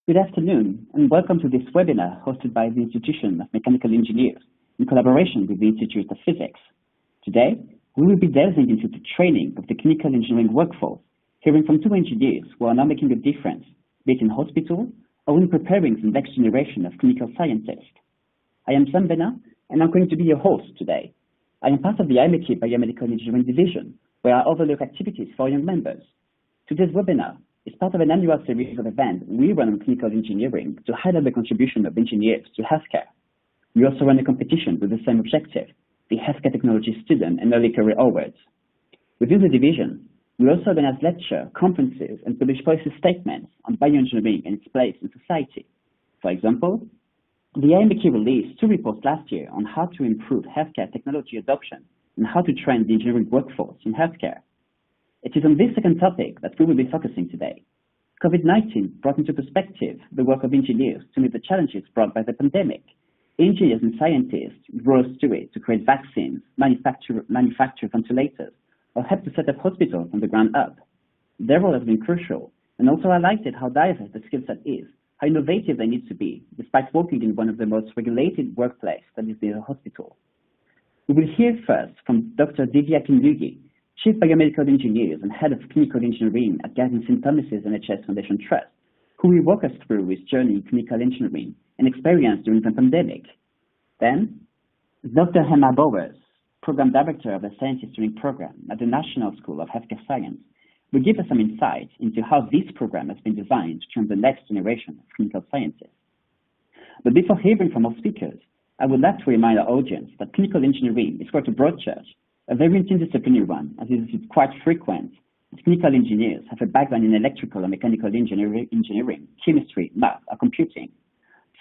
Good afternoon, and welcome to this webinar hosted by the Institution of Mechanical Engineers in collaboration with the Institute of Physics. Today, we will be delving into the training of the clinical engineering workforce, hearing from two engineers who are now making a difference, be it in hospital or in preparing the next generation of clinical scientists. I am Sam Bena, and I'm going to be your host today. I am part of the IMechE Biomedical Engineering Division, where I overlook activities for young members. Today's webinar is part of an annual series of events we run on clinical engineering to highlight the contribution of engineers to healthcare. We also run a competition with the same objective, the Healthcare Technology Student and Early Career Awards. Within the division, we also organize lectures, conferences, and publish policy statements on bioengineering and its place in society. For example, the IMechE released 2 reports last year on how to improve healthcare technology adoption and how to train the engineering workforce in healthcare. It is on this second topic that we will be focusing today. COVID-19 brought into perspective the work of engineers to meet the challenges brought by the pandemic. Engineers and scientists rose to it to create vaccines, manufacture ventilators, or help to set up hospitals from the ground up. Their role has been crucial and also highlighted how diverse the skill set is, how innovative they need to be, despite working in one of the most regulated workplaces that is the hospital. We will hear first from Dr. Akinluyi, Chief Biomedical Engineer and Head of Clinical Engineering at Gavin St. Thomas's NHS Foundation Trust, who will walk us through his journey in clinical engineering and experience during the pandemic. Then, Dr. Emma Bowers, Program Director of the Scientist Training Program at the National School of Healthcare Science, will give us some insight into how this program has been designed to train the next generation of clinical scientists. But before hearing from our speakers, I would like to remind our audience that clinical engineering is quite a broad church, a very interdisciplinary one, as it is quite frequent that clinical engineers have a background in electrical and mechanical engineering, chemistry, math, or computing.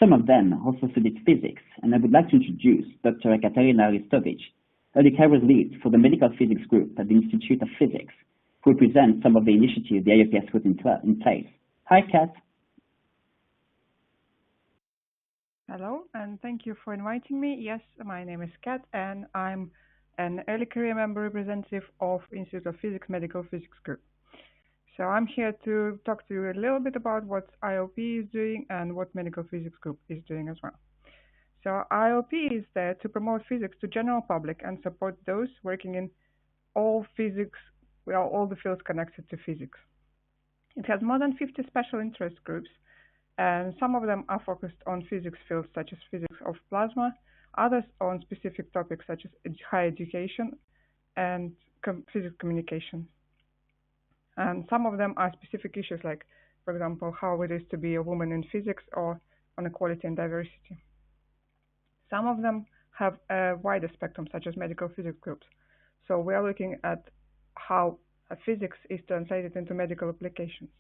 Some of them also studied physics, and I would like to introduce Dr. Katarina Aristovich, early career lead for the medical physics group at the Institute of Physics, who will present some of the initiatives the IOP has put in place. Hi, Kat. Hello, and thank you for inviting me. Yes, my name is Kat, and I'm an early career member representative of Institute of Physics Medical Physics Group. So I'm here to talk to you a little bit about what IOP is doing and what Medical Physics Group is doing as well. So IOP is there to promote physics to general public and support those working in all physics, all the fields connected to physics. It has more than 50 special interest groups, and some of them are focused on physics fields such as physics of plasma, others on specific topics such as higher education and physics communication. And some of them are specific issues like, for example, how it is to be a woman in physics or on equality and diversity. Some of them have a wider spectrum, such as medical physics groups. So we are looking at how physics is translated into medical applications.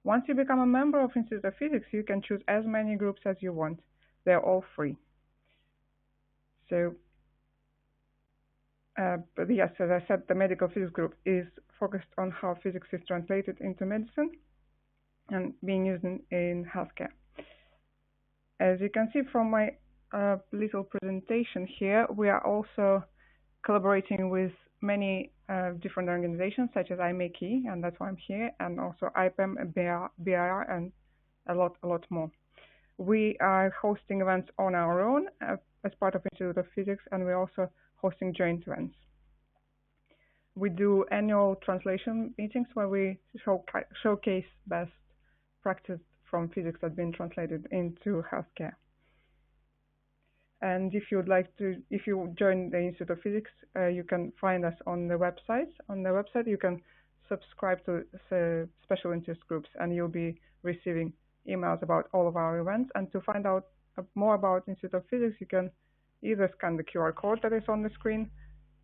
Once you become a member of Institute of Physics, you can choose as many groups as you want. They're all free. So, but yes, as I said, the medical physics group is focused on how physics is translated into medicine and being used in healthcare. As you can see from my little presentation here, we are also collaborating with many different organizations such as IMechE, and that's why I'm here, and also IPEM, BIR, and a lot more. We are hosting events on our own as part of Institute of Physics, and we're also hosting joint events. We do annual translation meetings where we showcase best practice from physics that's been translated into healthcare. And if you join the Institute of Physics, you can find us on the website. On the website, you can subscribe to special interest groups, and you'll be receiving emails about all of our events. And to find out more about Institute of Physics, you can either scan the QR code that is on the screen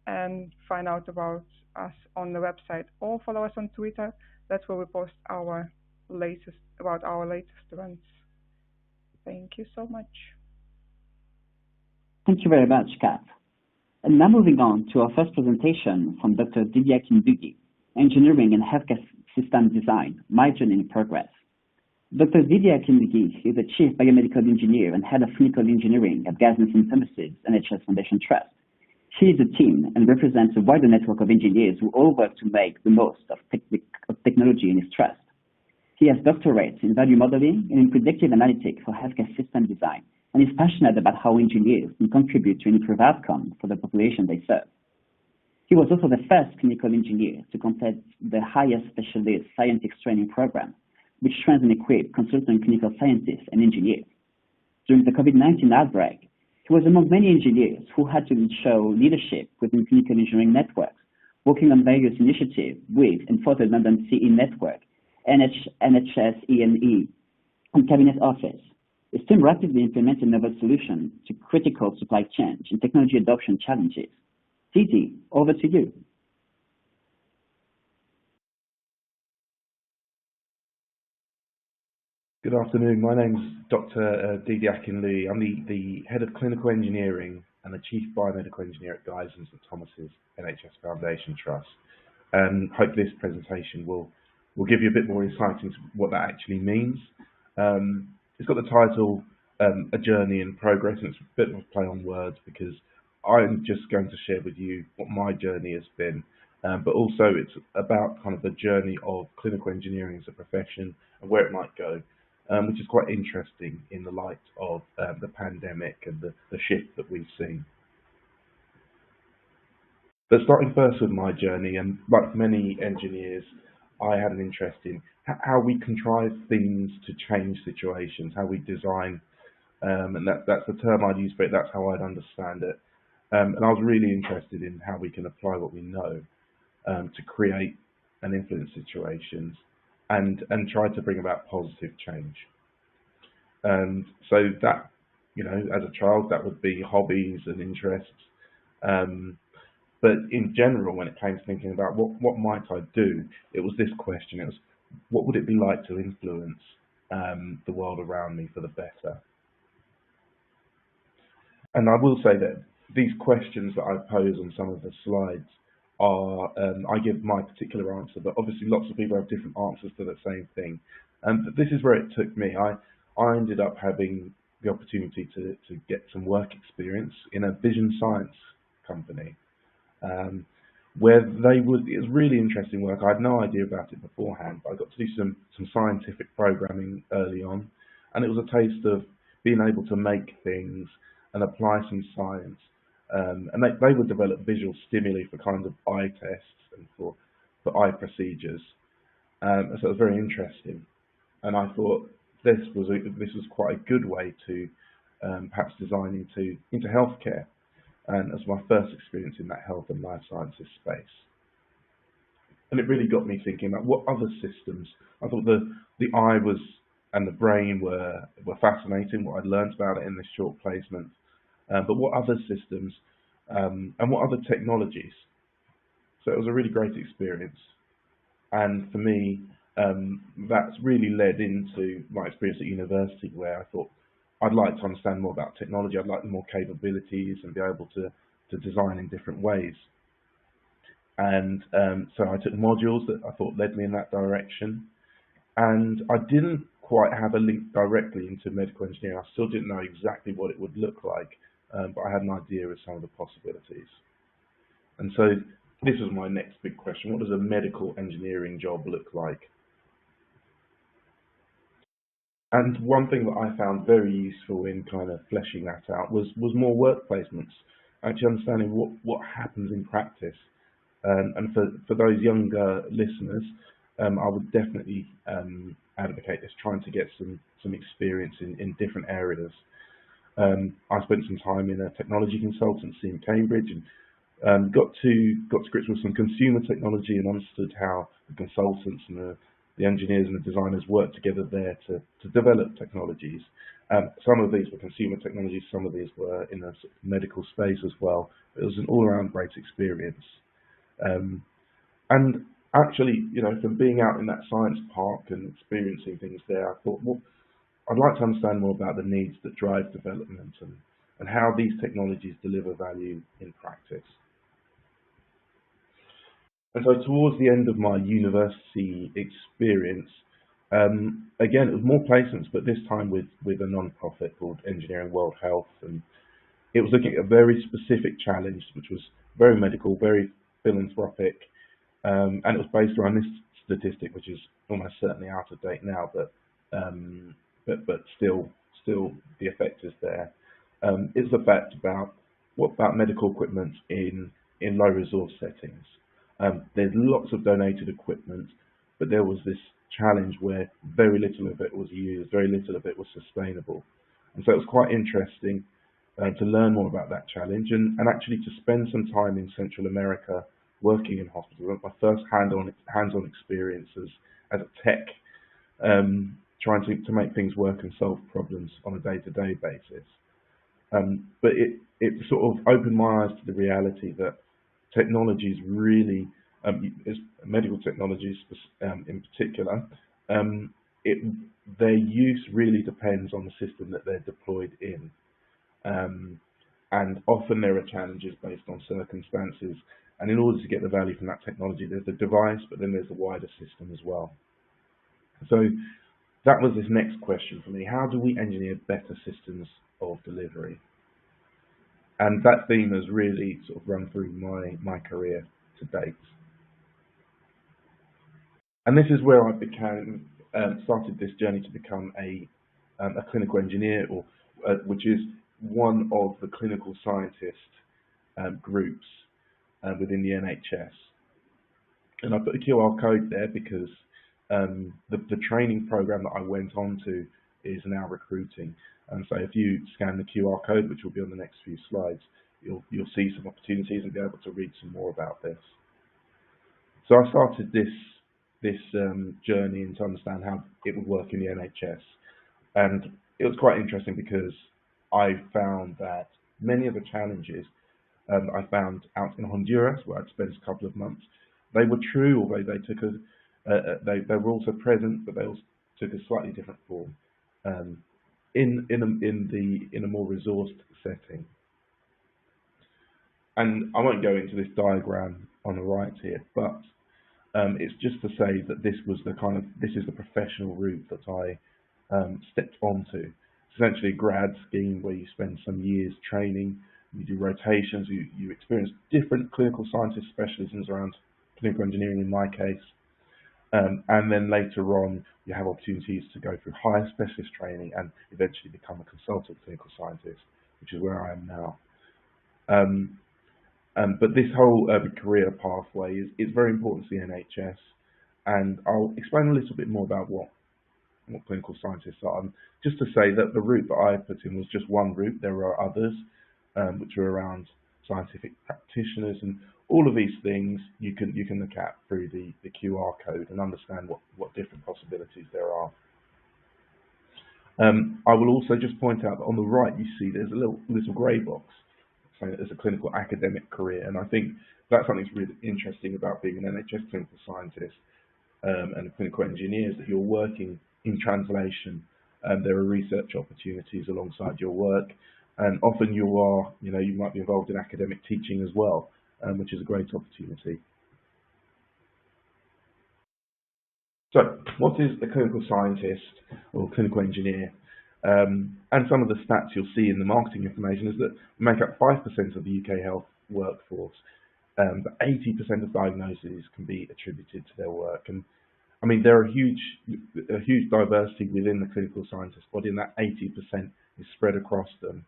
and find out about us on the website, or follow us on Twitter. That's where we post our latest events. Thank you so much. Thank you very much, Kat. And now moving on to our first presentation from Dr. Akinluyi, Engineering and Healthcare System Design, My Journey in Progress. Dr. Akinluyi is the Chief Biomedical Engineer and Head of Clinical Engineering at Gavin St. Thomas's NHS Foundation Trust. She is a team and represents a wider network of engineers who all work to make the most of technology in his trust. He has doctorates in value modeling and in predictive analytics for healthcare system design, and is passionate about how engineers can contribute to an improved outcome for the population they serve. He was also the first clinical engineer to complete the highest specialist scientific training program, which trains and equips consultant clinical scientists and engineers. During the COVID-19 outbreak, he was among many engineers who had to show leadership within clinical engineering networks, working on various initiatives with and for the London CE network, NHS ENE, and Cabinet Office. His team rapidly implemented novel solutions to critical supply chain and technology adoption challenges. Didi, over to you. Good afternoon. My name's Dr. Didi Akinluyi. I'm the Head of Clinical Engineering and the Chief Biomedical Engineer at Guy's and St Thomas's NHS Foundation Trust. Hope this presentation will give you a bit more insight into what that actually means. It's got the title A Journey in Progress, and it's a bit of a play on words because I'm just going to share with you what my journey has been, but also it's about kind of the journey of clinical engineering as a profession and where it might go, which is quite interesting in the light of the pandemic and the shift that we've seen. But starting first with my journey, and like many engineers, I had an interest in how we contrive things to change situations, how we design, and that's the term I'd use for it, that's how I'd understand it. And I was really interested in how we can apply what we know to create and influence situations and try to bring about positive change. So that, as a child, that would be hobbies and interests. But in general, when it came to thinking about what might I do, it was this question. It was, what would it be like to influence the world around me for the better? And I will say that these questions that I pose on some of the slides are, I give my particular answer, but obviously lots of people have different answers to the same thing. And this is where it took me. I ended up having the opportunity to get some work experience in a vision science company, where it was really interesting work. I had no idea about it beforehand, but I got to do some scientific programming early on, and it was a taste of being able to make things and apply some science. And they would develop visual stimuli for kind of eye tests and for eye procedures. So it was very interesting, and I thought this was quite a good way to perhaps design into healthcare, and as my first experience in that health and life sciences space. And it really got me thinking about what other systems. I thought the eye and the brain were fascinating, what I'd learned about it in this short placement. But what other systems and what other technologies? So it was a really great experience. And for me, that's really led into my experience at university, where I thought I'd like to understand more about technology. I'd like more capabilities and be able to design in different ways. And so I took modules that I thought led me in that direction. And I didn't quite have a link directly into medical engineering. I still didn't know exactly what it would look like, but I had an idea of some of the possibilities. And so this was my next big question. What does a medical engineering job look like? And one thing that I found very useful in kind of fleshing that out was more work placements, actually understanding what happens in practice. And for those younger listeners, I would definitely advocate this, trying to get some experience in different areas. I spent some time in a technology consultancy in Cambridge and got to grips with some consumer technology and understood how the consultants and the engineers and the designers work together there to develop technologies. Some of these were consumer technologies, some of these were in a sort of medical space as well. It was an all-around great experience. And actually, from being out in that science park and experiencing things there, I thought, well, I'd like to understand more about the needs that drive development and how these technologies deliver value in practice. And so towards the end of my university experience, again, it was more placements, but this time with a non-profit called Engineering World Health. And it was looking at a very specific challenge, which was very medical, very philanthropic, and it was based around this statistic which is almost certainly out of date now, but still the effect is there. Is the fact about what about medical equipment in low resource settings. There's lots of donated equipment, but there was this challenge where very little of it was used, very little of it was sustainable. And so it was quite interesting to learn more about that challenge and actually to spend some time in Central America working in hospitals. My first hands-on experiences as a tech, trying to make things work and solve problems on a day-to-day basis. But it sort of opened my eyes to the reality that technologies really, medical technologies in particular, their use really depends on the system that they're deployed in. And often there are challenges based on circumstances. And in order to get the value from that technology, there's the device, but then there's the wider system as well. So that was this next question for me. How do we engineer better systems of delivery? And that theme has really sort of run through my career to date. And this is where I started this journey to become a clinical engineer, or which is one of the clinical scientist groups within the NHS. And I put a QR code there because the training program that I went on to is now recruiting. And so if you scan the QR code, which will be on the next few slides, you'll see some opportunities and be able to read some more about this. So I started this journey to understand how it would work in the NHS. And it was quite interesting because I found that many of the challenges I found out in Honduras, where I'd spent a couple of months, they were true, although they were also present, but they also took a slightly different form in a more resourced setting. And I won't go into this diagram on the right here, but it's just to say that this is the professional route that I stepped onto. It's essentially a grad scheme where you spend some years training, you do rotations, you experience different clinical scientist specialisms around clinical engineering in my case, and then later on you have opportunities to go through higher specialist training and eventually become a consultant clinical scientist, which is where I am now. But this whole career pathway is very important to the NHS, and I'll explain a little bit more about what clinical scientists are. Just to say that the route that I put in was just one route. There are others which are around scientific practitioners, and all of these things you can look at through the QR code and understand what different possibilities there are. I will also just point out that on the right you see there's a little grey box saying that there's a clinical academic career, and I think that's something that's really interesting about being an NHS clinical scientist and a clinical engineer, is that you're working in translation. There are research opportunities alongside your work, and often you might be involved in academic teaching as well, which is a great opportunity. So, what is a clinical scientist or clinical engineer? And some of the stats you'll see in the marketing information is that we make up 5% of the UK health workforce, but 80% of diagnoses can be attributed to their work. And I mean, there are a huge diversity within the clinical scientist body, and that 80% is spread across them.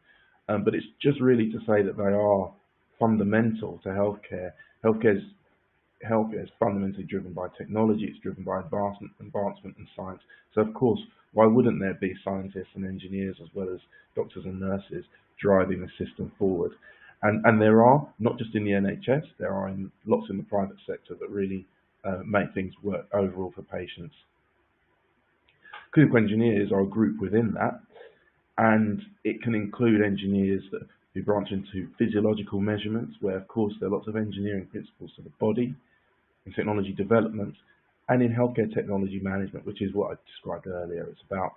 But it's just really to say that they are fundamental to healthcare. Healthcare is fundamentally driven by technology. It's driven by advancement and science. So of course, why wouldn't there be scientists and engineers as well as doctors and nurses driving the system forward? And there are, not just in the NHS, there are lots in the private sector that really make things work overall for patients. Clinical engineers are a group within that, and it can include engineers who branch into physiological measurements, where of course there are lots of engineering principles to the body, in technology development, and in healthcare technology management, which is what I described earlier. It's about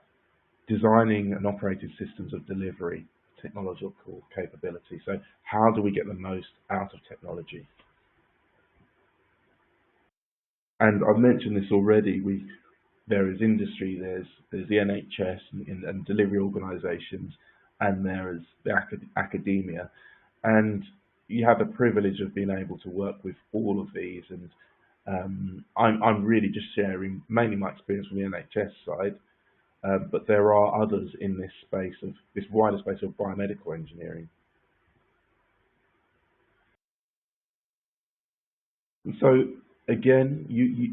designing and operating systems of delivery, technological capability. So how do we get the most out of technology? And I've mentioned this already. There is industry, there's the NHS and delivery organisations, and there is the academia. And you have the privilege of being able to work with all of these, and I'm really just sharing mainly my experience from the NHS side, but there are others in this space of this wider space of biomedical engineering. And so again,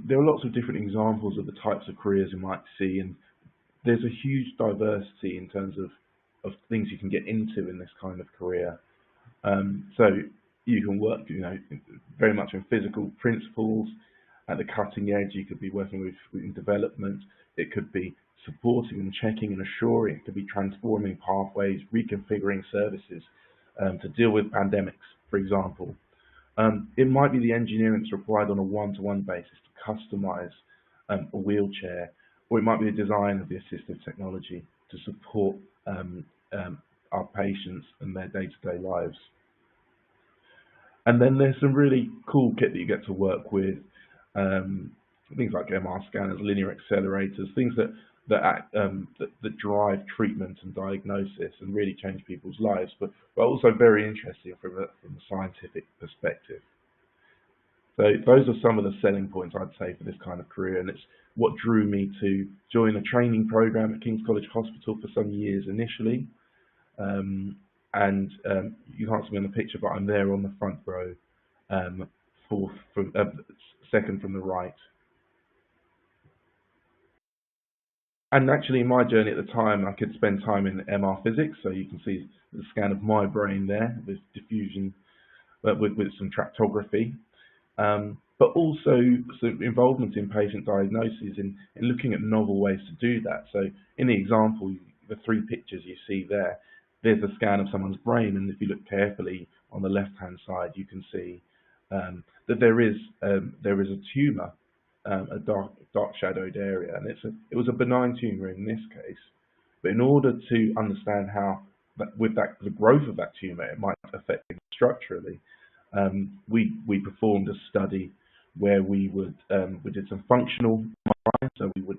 there are lots of different examples of the types of careers you might see, and there's a huge diversity in terms of things you can get into in this kind of career. So you can work, very much in physical principles at the cutting edge. You could be working in development. It could be supporting and checking and assuring. It could be transforming pathways, reconfiguring services to deal with pandemics, for example. It might be the engineering that's required on a one-to-one basis to customize a wheelchair, or it might be the design of the assistive technology to support our patients and their day-to-day lives. And then there's some really cool kit that you get to work with, things like MR scanners, linear accelerators, things that drive treatment and diagnosis and really change people's lives, but also very interesting from a scientific perspective. So those are some of the selling points, I'd say, for this kind of career, and it's what drew me to join a training program at King's College Hospital for some years initially. You can't see me on the picture, but I'm there on the front row, second from the right. And actually, in my journey at the time, I could spend time in MR physics, so you can see the scan of my brain there with diffusion, with some tractography, but also some involvement in patient diagnoses in looking at novel ways to do that. So in the example, the three pictures you see there, there's a scan of someone's brain, and if you look carefully on the left-hand side, you can see that there is a tumour, a dark shadowed area, and it was a benign tumour in this case. But in order to understand how, the growth of that tumour, it might affect things structurally, we performed a study where we did some functional MRI, so we would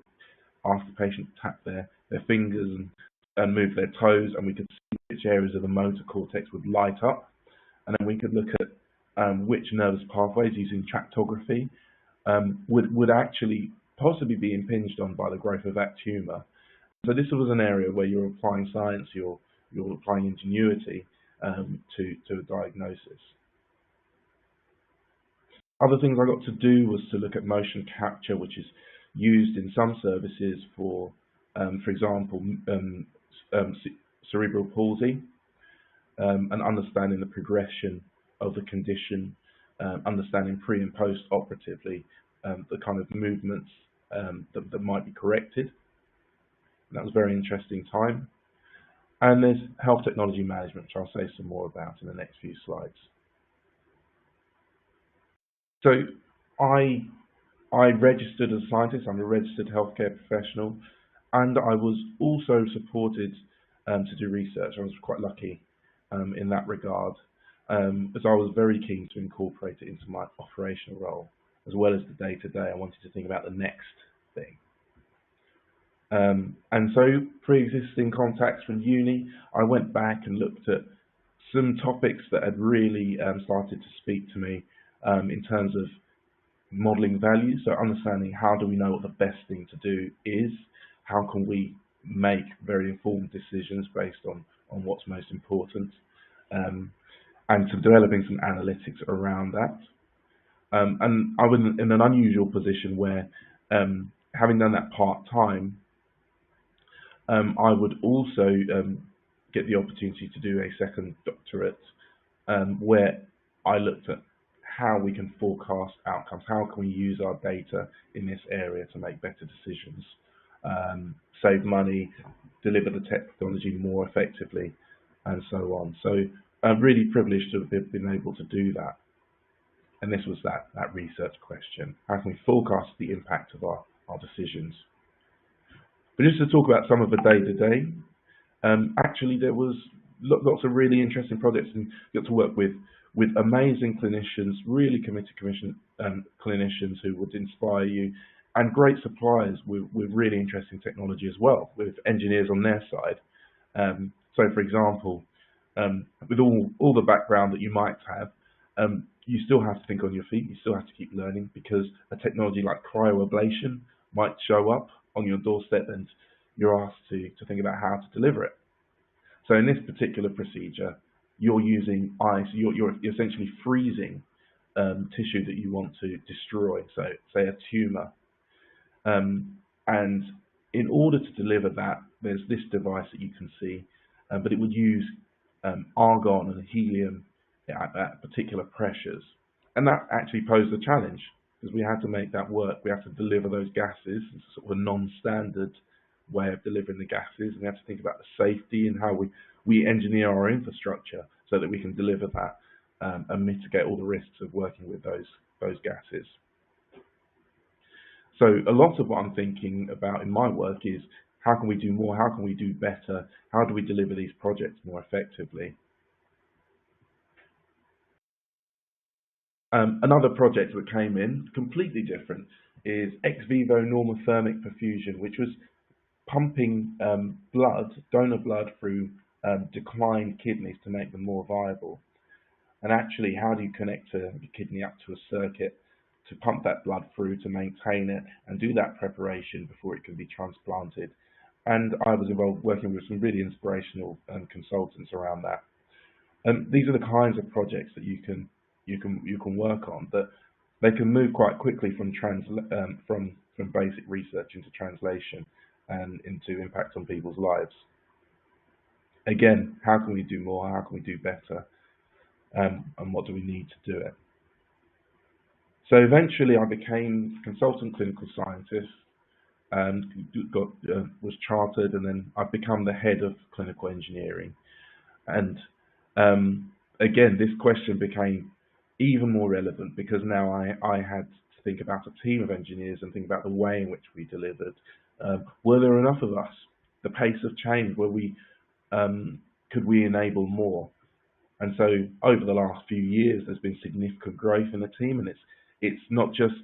ask the patient to tap their fingers and move their toes, and we could see which areas of the motor cortex would light up, and then we could look at which nervous pathways using tractography would actually possibly be impinged on by the growth of that tumour. So this was an area where you're applying science, you're applying ingenuity to a diagnosis. Other things I got to do was to look at motion capture, which is used in some services for example, cerebral palsy, and understanding the progression of the condition, understanding pre and post operatively the kind of movements that might be corrected. And that was a very interesting time. And there's health technology management, which I'll say some more about in the next few slides. So I registered as a scientist. I'm a registered healthcare professional, and I was also supported to do research. I was quite lucky in that regard, as I was very keen to incorporate it into my operational role, as well as the day-to-day. I wanted to think about the next thing. And so, pre-existing contacts from uni, I went back and looked at some topics that had really started to speak to me in terms of modelling value. So understanding, how do we know what the best thing to do is? How can we make very informed decisions based on what's most important? And to developing some analytics around that. And I was in an unusual position where, having done that part-time, I would also get the opportunity to do a second doctorate, where I looked at how we can forecast outcomes, how can we use our data in this area to make better decisions, save money, deliver the technology more effectively, and so on. So I'm really privileged to have been able to do that. And this was that research question: how can we forecast the impact of our decisions? But just to talk about some of the day-to-day, actually there was lots of really interesting projects, and got to work with amazing clinicians, really committed clinicians who would inspire you, and great suppliers with really interesting technology as well, with engineers on their side. So for example, with all the background that you might have, you still have to think on your feet. You still have to keep learning, because a technology like cryoablation might show up on your doorstep, and you're asked to think about how to deliver it. So in this particular procedure, you're using ice. You're essentially freezing tissue that you want to destroy. So say a tumor. And in order to deliver that, there's this device that you can see, but it would use argon and helium at particular pressures. And that actually posed a challenge, because we had to make that work. We had to deliver those gases. It's sort of a non-standard way of delivering the gases. And we have to think about the safety and how we engineer our infrastructure so that we can deliver that and mitigate all the risks of working with those gases. So a lot of what I'm thinking about in my work is, how can we do more? How can we do better? How do we deliver these projects more effectively? Another project that came in, completely different, is ex vivo normothermic perfusion, which was pumping donor blood through declined kidneys to make them more viable. And actually, how do you connect the kidney up to a circuit to pump that blood through, to maintain it and do that preparation before it can be transplanted? And I was involved working with some really inspirational consultants around that. These are the kinds of projects that you can work on, that they can move quite quickly from basic research into translation and into impact on people's lives. Again, how can we do more? How can we do better? And what do we need to do it? So eventually I became consultant clinical scientist and was chartered, and then I've become the head of clinical engineering. And again, this question became even more relevant, because now I had to think about a team of engineers and think about the way in which we delivered. Were there enough of us? The pace of change, could we enable more? And so over the last few years, there's been significant growth in the team, and it's not just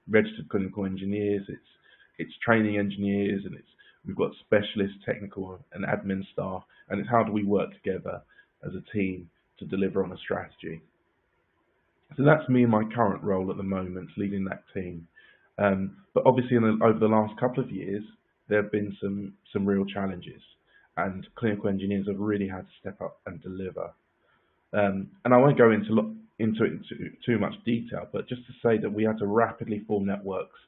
registered clinical engineers, it's training engineers, and we've got specialist technical and admin staff, and it's how do we work together as a team to deliver on a strategy. So that's me in my current role at the moment, leading that team. But obviously over the last couple of years, there have been some real challenges, and clinical engineers have really had to step up and deliver. And I won't go into too much detail, but just to say that we had to rapidly form networks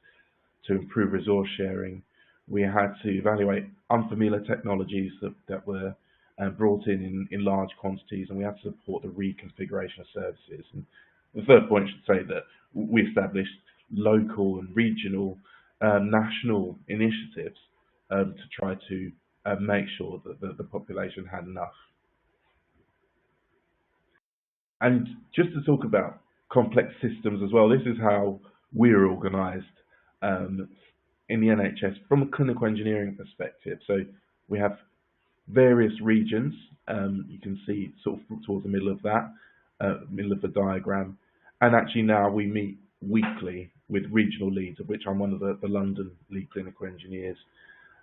to improve resource sharing. We had to evaluate unfamiliar technologies that were brought in large quantities, and we had to support the reconfiguration of services. And the third point should say that we established local and regional, national initiatives to try to make sure that the population had enough. And just to talk about complex systems as well, this is how we're organised in the NHS from a clinical engineering perspective. So we have various regions. You can see sort of towards the middle of that, middle of the diagram. And actually now we meet weekly with regional leads, of which I'm one of the London lead clinical engineers.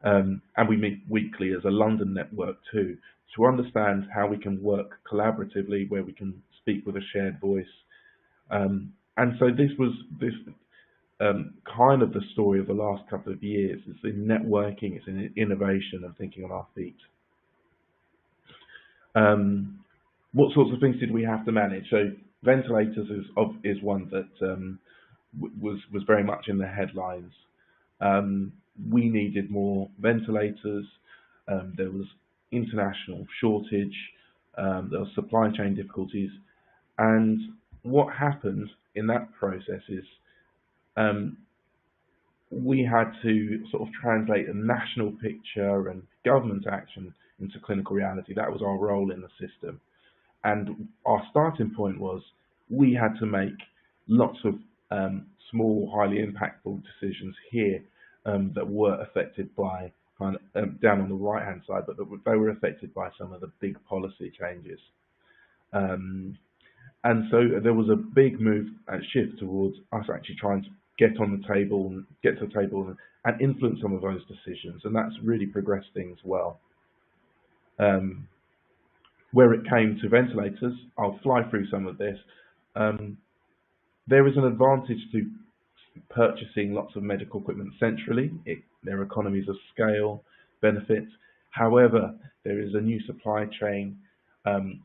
And we meet weekly as a London network too, to understand how we can work collaboratively, where we can speak with a shared voice. And so this was kind of the story of the last couple of years. It's in networking, it's in innovation and thinking on our feet. What sorts of things did we have to manage? So ventilators is one that was very much in the headlines. We needed more ventilators. There was international shortage. There was supply chain difficulties. And what happened in that process is we had to sort of translate a national picture and government action into clinical reality. That was our role in the system. And our starting point was we had to make lots of small, highly impactful decisions here that were affected by down on the right-hand side, but they were affected by some of the big policy changes. And so there was a big move and shift towards us actually trying to get to the table and influence some of those decisions, and that's really progressed things well. Where it came to ventilators, I'll fly through some of this. Um, there is an advantage to purchasing lots of medical equipment centrally. There are economies of scale benefits. However, there is a new supply chain.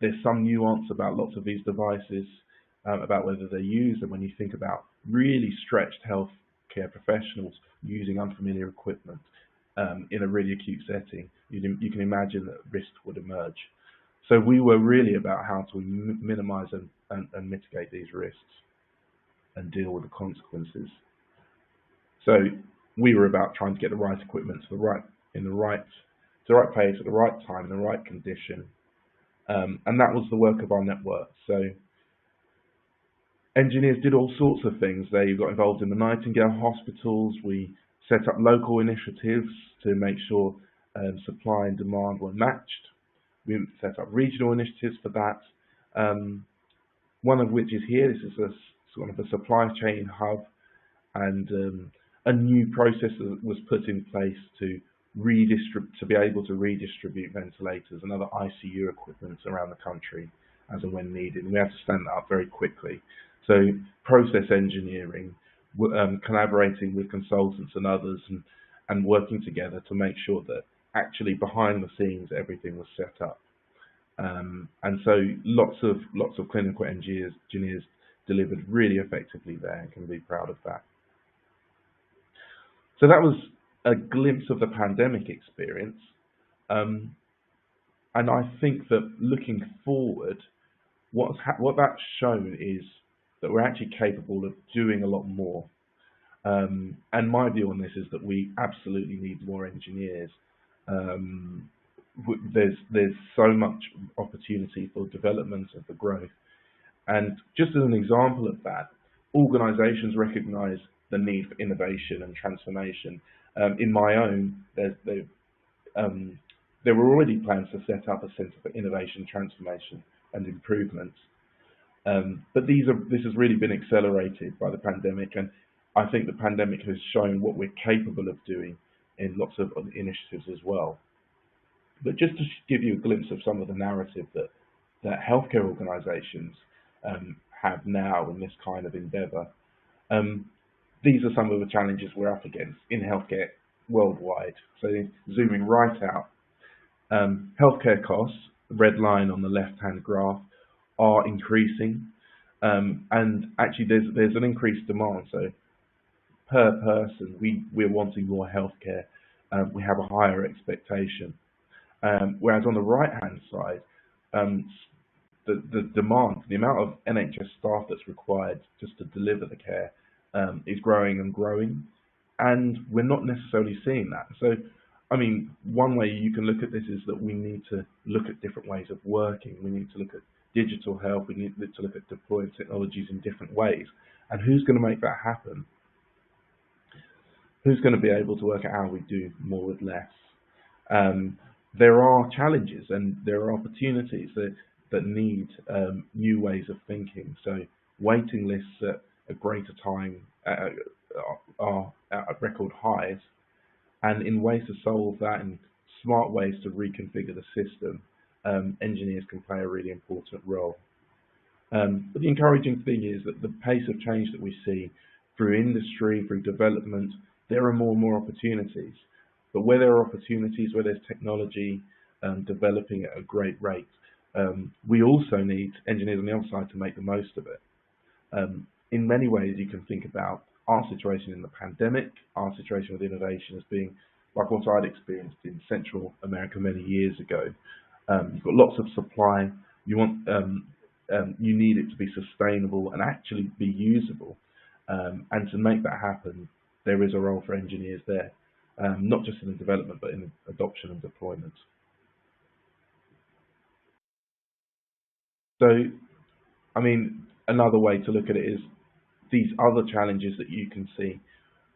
There's some nuance about lots of these devices, about whether they're used, and when you think about really stretched healthcare professionals using unfamiliar equipment in a really acute setting, you can imagine that risk would emerge. So we were really about how to minimize and mitigate these risks and deal with the consequences. So we were about trying to get the right equipment to the right place at the right time in the right condition, and that was the work of our network. So engineers did all sorts of things. They got involved in the Nightingale hospitals. We set up local initiatives to make sure supply and demand were matched. We set up regional initiatives for that. One of which is here. This is a sort of a supply chain hub, and a new process that was put in place to be able to redistribute ventilators and other ICU equipment around the country as and when needed. And we had to stand that up very quickly. So process engineering, collaborating with consultants and others, and working together to make sure that actually behind the scenes everything was set up. And so lots of clinical engineers delivered really effectively there, and can be proud of that. So that was a glimpse of the pandemic experience. And I think that looking forward, what that's shown is that we're actually capable of doing a lot more. And my view on this is that we absolutely need more engineers. There's so much opportunity for development and for growth. And just as an example of that, organizations recognize the need for innovation and transformation. In my own, there were already plans to set up a Centre for Innovation, Transformation and Improvement. But this has really been accelerated by the pandemic, and I think the pandemic has shown what we're capable of doing in lots of initiatives as well. But just to give you a glimpse of some of the narrative that healthcare organizations have now in this kind of endeavor, these are some of the challenges we're up against in healthcare worldwide. So zooming right out, healthcare costs, the red line on the left-hand graph, are increasing, and actually there's an increased demand. So per person, we're wanting more healthcare. We have a higher expectation. Whereas on the right-hand side, the demand, the amount of NHS staff that's required just to deliver the care is growing and growing, and we're not necessarily seeing that. So, I mean, one way you can look at this is that we need to look at different ways of working. We need to look at digital health. We need to look at deploying technologies in different ways. And who's going to make that happen? Who's going to be able to work out how we do more with less? There are challenges and there are opportunities that need new ways of thinking. So waiting lists at a greater time are at record highs, and in ways to solve that and smart ways to reconfigure the system, engineers can play a really important role. But the encouraging thing is that the pace of change that we see through industry, through development, there are more and more opportunities. But where there are opportunities, where there's technology developing at a great rate, we also need engineers on the other side to make the most of it. In many ways, you can think about our situation in the pandemic, our situation with innovation as being like what I'd experienced in Central America many years ago. You've got lots of supply. You need it to be sustainable and actually be usable. And to make that happen, there is a role for engineers there, not just in the development, but in the adoption and deployment. So, I mean, another way to look at it is these other challenges that you can see.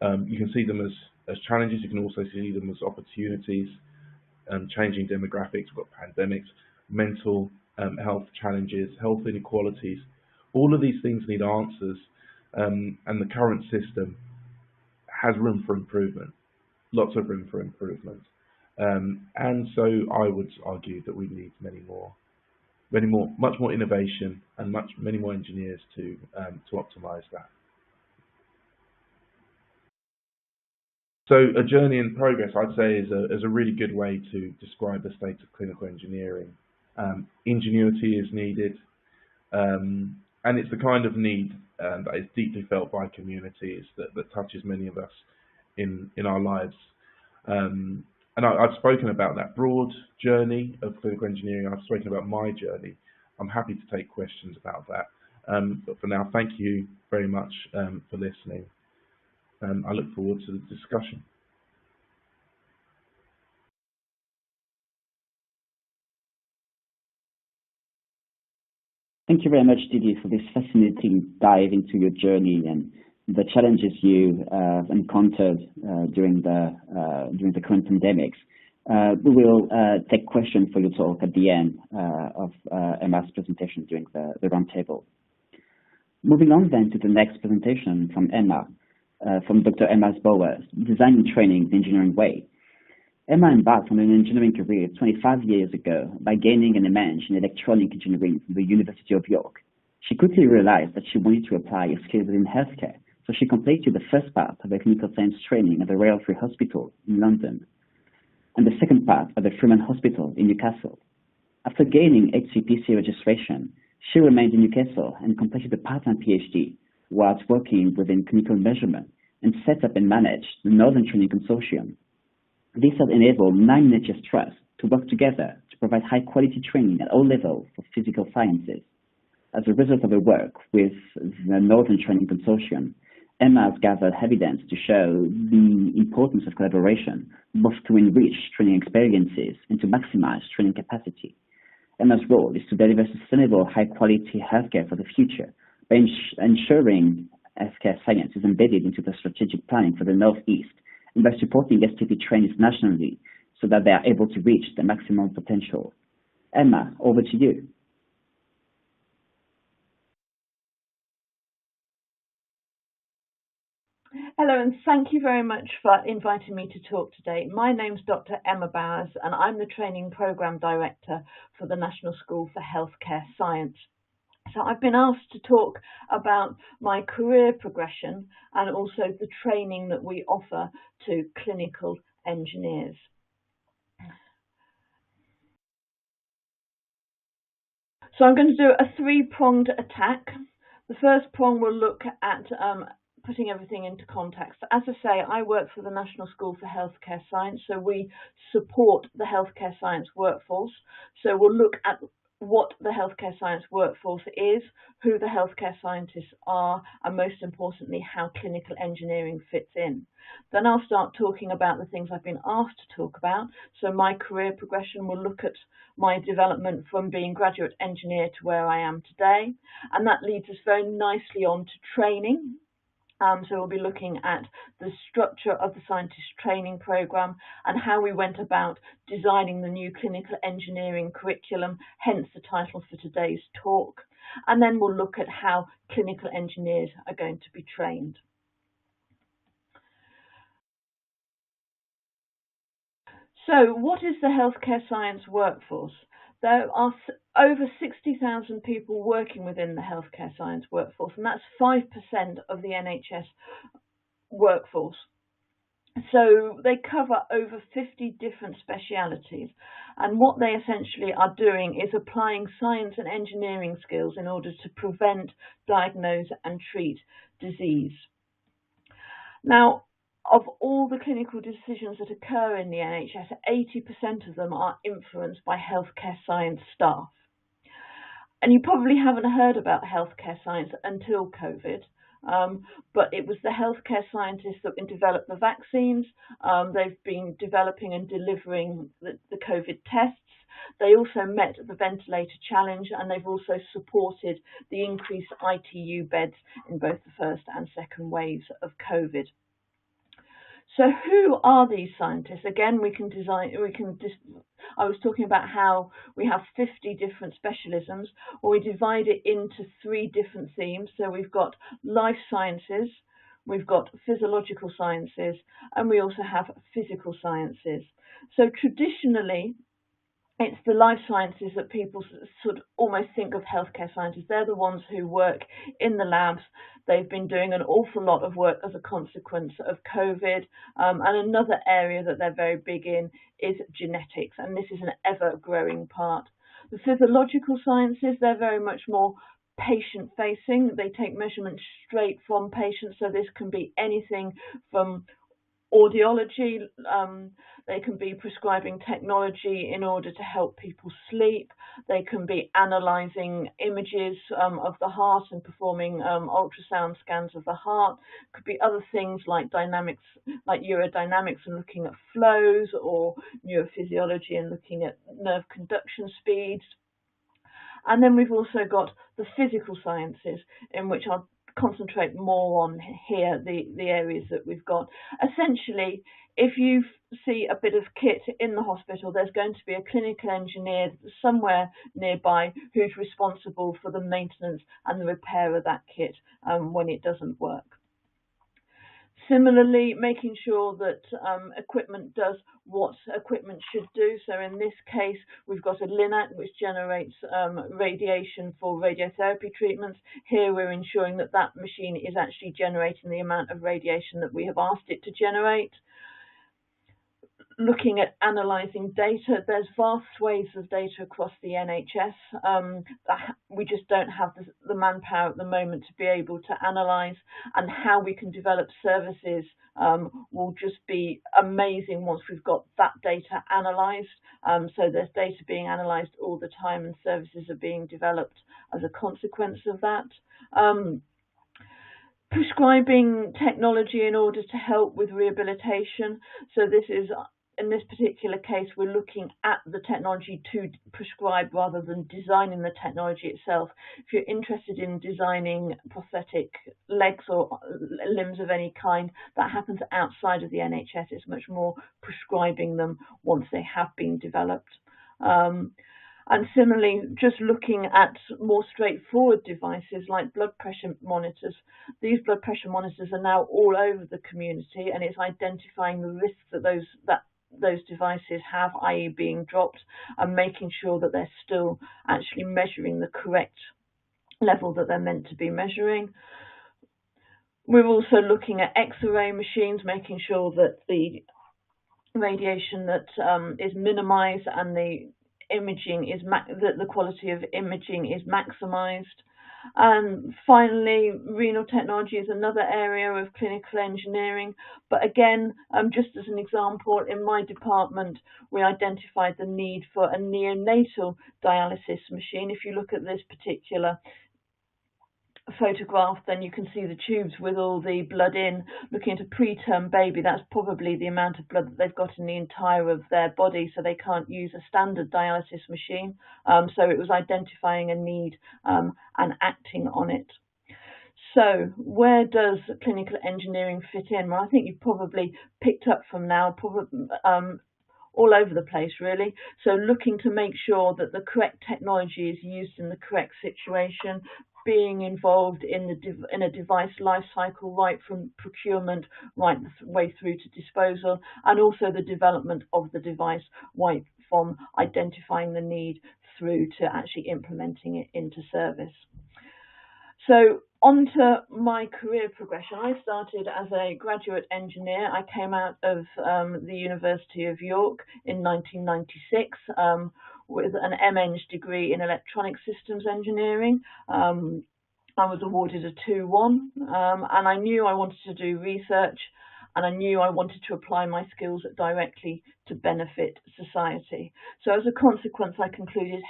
You can see them as challenges. You can also see them as opportunities. Changing demographics, we've got pandemics, mental health challenges, health inequalities. All of these things need answers, and the current system has room for improvement, lots of room for improvement. And so I would argue that we need many more. much more innovation, and many more engineers to optimize that. So a journey in progress, I'd say, is a really good way to describe the state of clinical engineering. Ingenuity is needed, and it's the kind of need that is deeply felt by communities that touches many of us in our lives. And I've spoken about that broad journey of clinical engineering. I've spoken about my journey. I'm happy to take questions about that. But for now, thank you very much for listening. I look forward to the discussion. Thank you very much, Didier, for this fascinating dive into your journey and the challenges you encountered during the current pandemics. We will take questions for your talk at the end of Emma's presentation during the roundtable. Moving on then to the next presentation from Emma, from Dr. Emma Bowers, Design and Training the Engineering Way. Emma embarked on an engineering career 25 years ago by gaining an ME in electronic engineering from the University of York. She quickly realized that she wanted to apply her skills within healthcare, so she completed the first part of her clinical science training at the Royal Free Hospital in London, and the second part at the Freeman Hospital in Newcastle. After gaining HCPC registration, she remained in Newcastle and completed a part-time PhD whilst working within clinical measurement and set up and managed the Northern Training Consortium. This has enabled 9 NHS trusts to work together to provide high-quality training at all levels for physical sciences. As a result of her work with the Northern Training Consortium, Emma has gathered evidence to show the importance of collaboration, both to enrich training experiences and to maximize training capacity. Emma's role is to deliver sustainable, high-quality healthcare for the future by ensuring healthcare science is embedded into the strategic planning for the North East, and by supporting STP trainees nationally so that they are able to reach their maximum potential. Emma, over to you. Hello, and thank you very much for inviting me to talk today. My name's Dr. Emma Bowers, and I'm the Training Programme Director for the National School for Healthcare Science. So I've been asked to talk about my career progression and also the training that we offer to clinical engineers. So I'm going to do a 3-pronged attack. The first prong will look at putting everything into context. As I say, I work for the National School for Healthcare Science, so we support the healthcare science workforce. So we'll look at what the healthcare science workforce is, who the healthcare scientists are, and most importantly, how clinical engineering fits in. Then I'll start talking about the things I've been asked to talk about. So my career progression will look at my development from being graduate engineer to where I am today. And that leads us very nicely on to training. So we'll be looking at the structure of the scientist training programme and how we went about designing the new clinical engineering curriculum, hence the title for today's talk. And then we'll look at how clinical engineers are going to be trained. So what is the healthcare science workforce? There are over 60,000 people working within the healthcare science workforce, and that's 5% of the NHS workforce. So they cover over 50 different specialities, and what they essentially are doing is applying science and engineering skills in order to prevent, diagnose and treat disease. Now, of all the clinical decisions that occur in the NHS, 80% of them are influenced by healthcare science staff. And you probably haven't heard about healthcare science until COVID, but it was the healthcare scientists that developed the vaccines. They've been developing and delivering the COVID tests. They also met the ventilator challenge, and they've also supported the increased ITU beds in both the first and second waves of COVID. So who are these scientists? Again, I was talking about how we have 50 different specialisms, or we divide it into 3 different themes. So we've got life sciences, we've got physiological sciences, and we also have physical sciences. So traditionally, It's the life sciences that people sort of almost think of healthcare scientists. They're the ones who work in the labs. They've been doing an awful lot of work as a consequence of COVID. And another area that they're very big in is genetics, and this is an ever-growing part. The physiological sciences, they're very much more patient-facing. They take measurements straight from patients, so this can be anything from audiology, they can be prescribing technology in order to help people sleep. They can be analysing images of the heart and performing ultrasound scans of the heart. Could be other things like dynamics, like urodynamics and looking at flows, or neurophysiology and looking at nerve conduction speeds. And then we've also got the physical sciences, in which I'll concentrate more on here, the areas that we've got. Essentially, if you see a bit of kit in the hospital, there's going to be a clinical engineer somewhere nearby who's responsible for the maintenance and the repair of that kit when it doesn't work. Similarly, making sure that equipment does what equipment should do. So in this case, we've got a LINAC which generates radiation for radiotherapy treatments. Here we're ensuring that that machine is actually generating the amount of radiation that we have asked it to generate. Looking at analysing data, there's vast swathes of data across the NHS. We just don't have the manpower at the moment to be able to analyse, and how we can develop services will just be amazing once we've got that data analysed. So there's data being analysed all the time, and services are being developed as a consequence of that. Prescribing technology in order to help with rehabilitation. So this is, in this particular case, we're looking at the technology to prescribe rather than designing the technology itself. If you're interested in designing prosthetic legs or limbs of any kind, that happens outside of the NHS. It's much more prescribing them once they have been developed. And similarly, just looking at more straightforward devices like blood pressure monitors. These blood pressure monitors are now all over the community, and it's identifying the risks that those devices have, i.e. being dropped, and making sure that they're still actually measuring the correct level that they're meant to be measuring. We're also looking at X-ray machines, making sure that the radiation that is minimised and the imaging is that the quality of imaging is maximised. And finally, renal technology is another area of clinical engineering. But again, just as an example, in my department, we identified the need for a neonatal dialysis machine. If you look at this particular photograph, then you can see the tubes with all the blood in. Looking at a preterm baby, that's probably the amount of blood that they've got in the entire of their body, so they can't use a standard dialysis machine. So it was identifying a need and acting on it. So where does clinical engineering fit in? Well, I think you've probably picked up from now, all over the place really. So looking to make sure that the correct technology is used in the correct situation, being involved in a device life cycle, right from procurement right the way through to disposal, and also the development of the device right from identifying the need through to actually implementing it into service. So on to my career progression. I started as a graduate engineer. I came out of the University of York in 1996 with an MEng degree in electronic systems engineering. I was awarded a 2-1 and I knew I wanted to do research, and I knew I wanted to apply my skills directly to benefit society. So as a consequence, I concluded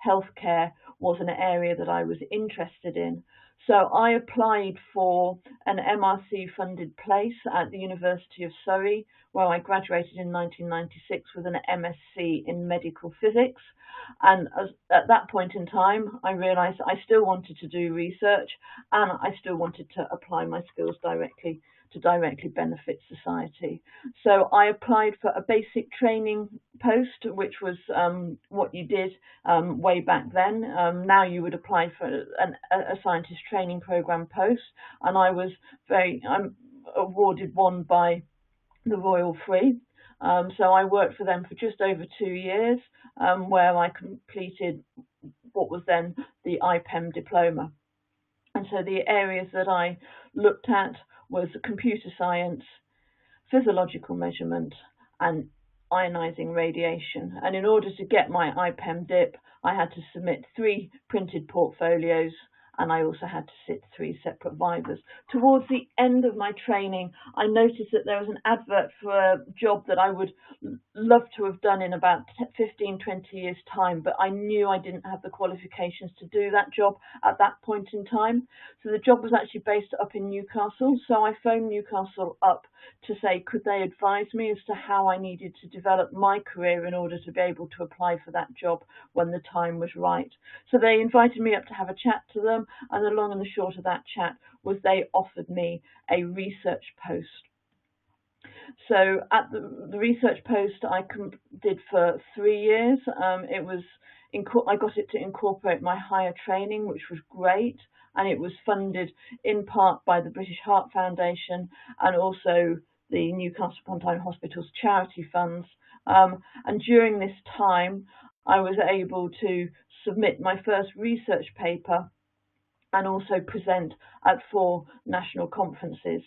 healthcare was an area that I was interested in. So I applied for an MRC funded place at the University of Surrey, where I graduated in 1996 with an MSc in medical physics. And at that point in time, I realised I still wanted to do research, and I still wanted to apply my skills directly to directly benefit society. So I applied for a basic training post, which was what you did way back then. Now you would apply for a scientist training program post, and I'm awarded one by the Royal Free. So I worked for them for just over 2 years, where I completed what was then the IPEM diploma. And so the areas that I looked at was computer science, physiological measurement, and ionizing radiation. And in order to get my IPEM dip, I had to submit 3 printed portfolios, and I also had to sit 3 separate vivas. Towards the end of my training, I noticed that there was an advert for a job that I would love to have done in about 15, 20 years' time, but I knew I didn't have the qualifications to do that job at that point in time. So the job was actually based up in Newcastle, so I phoned Newcastle up to say, could they advise me as to how I needed to develop my career in order to be able to apply for that job when the time was right. So they invited me up to have a chat to them, and the long and the short of that chat was they offered me a research post. So at the research post I did for 3 years. I got it to incorporate my higher training, which was great, and it was funded in part by the British Heart Foundation and also the Newcastle upon Tyne Hospital's charity funds. And during this time, I was able to submit my first research paper and also present at 4 national conferences.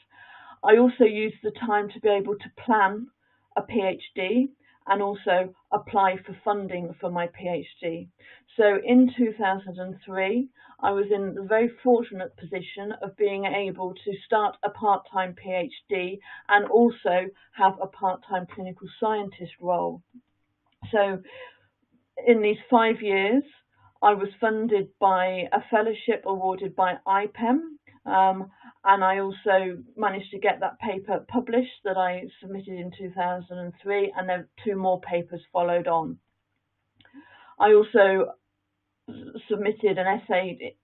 I also used the time to be able to plan a PhD and also apply for funding for my PhD. So in 2003, I was in the very fortunate position of being able to start a part-time PhD and also have a part-time clinical scientist role. So in these 5 years, I was funded by a fellowship awarded by IPEM, and I also managed to get that paper published that I submitted in 2003, and then 2 more papers followed on. I also submitted an essay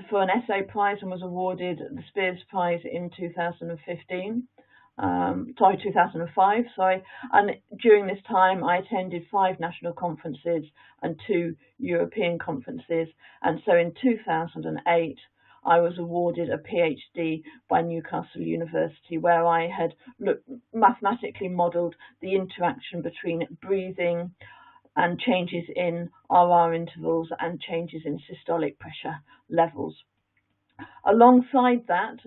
for an essay prize and was awarded the Spears Prize in 2005, and during this time I attended 5 national conferences and 2 European conferences, and so in 2008 I was awarded a PhD by Newcastle University, where I had mathematically modelled the interaction between breathing and changes in RR intervals and changes in systolic pressure levels. Alongside that,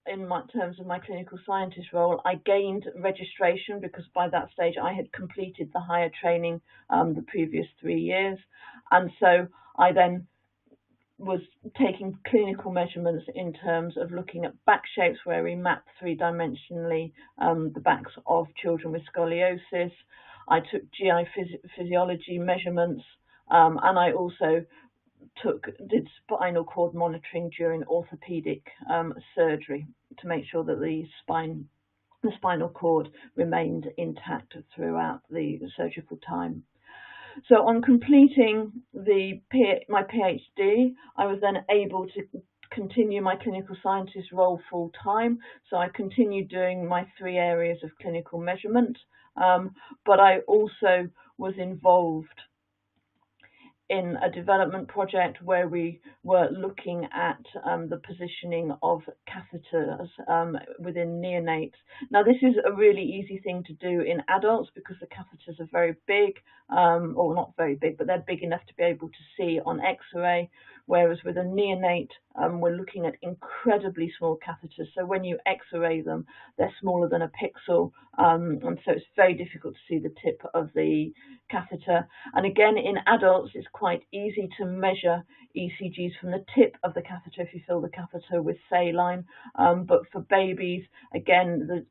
in terms of my clinical scientist role, I gained registration because by that stage I had completed the higher training the previous 3 years, and so I then was taking clinical measurements in terms of looking at back shapes, where we map 3-dimensionally the backs of children with scoliosis. I took GI physiology measurements, and I also did spinal cord monitoring during orthopedic surgery to make sure that the spinal cord remained intact throughout the surgical time. So on completing my PhD, I was then able to continue my clinical scientist role full time. So I continued doing my 3 areas of clinical measurement, but I also was involved in a development project where we were looking at the positioning of catheters within neonates. Now, this is a really easy thing to do in adults because the catheters are very big, or not very big, but they're big enough to be able to see on X-ray, whereas with a neonate, we're looking at incredibly small catheters. So when you X-ray them, they're smaller than a pixel, and so it's very difficult to see the tip of the catheter. And again, in adults, it's quite easy to measure ECGs from the tip of the catheter if you fill the catheter with saline, but for babies, again, the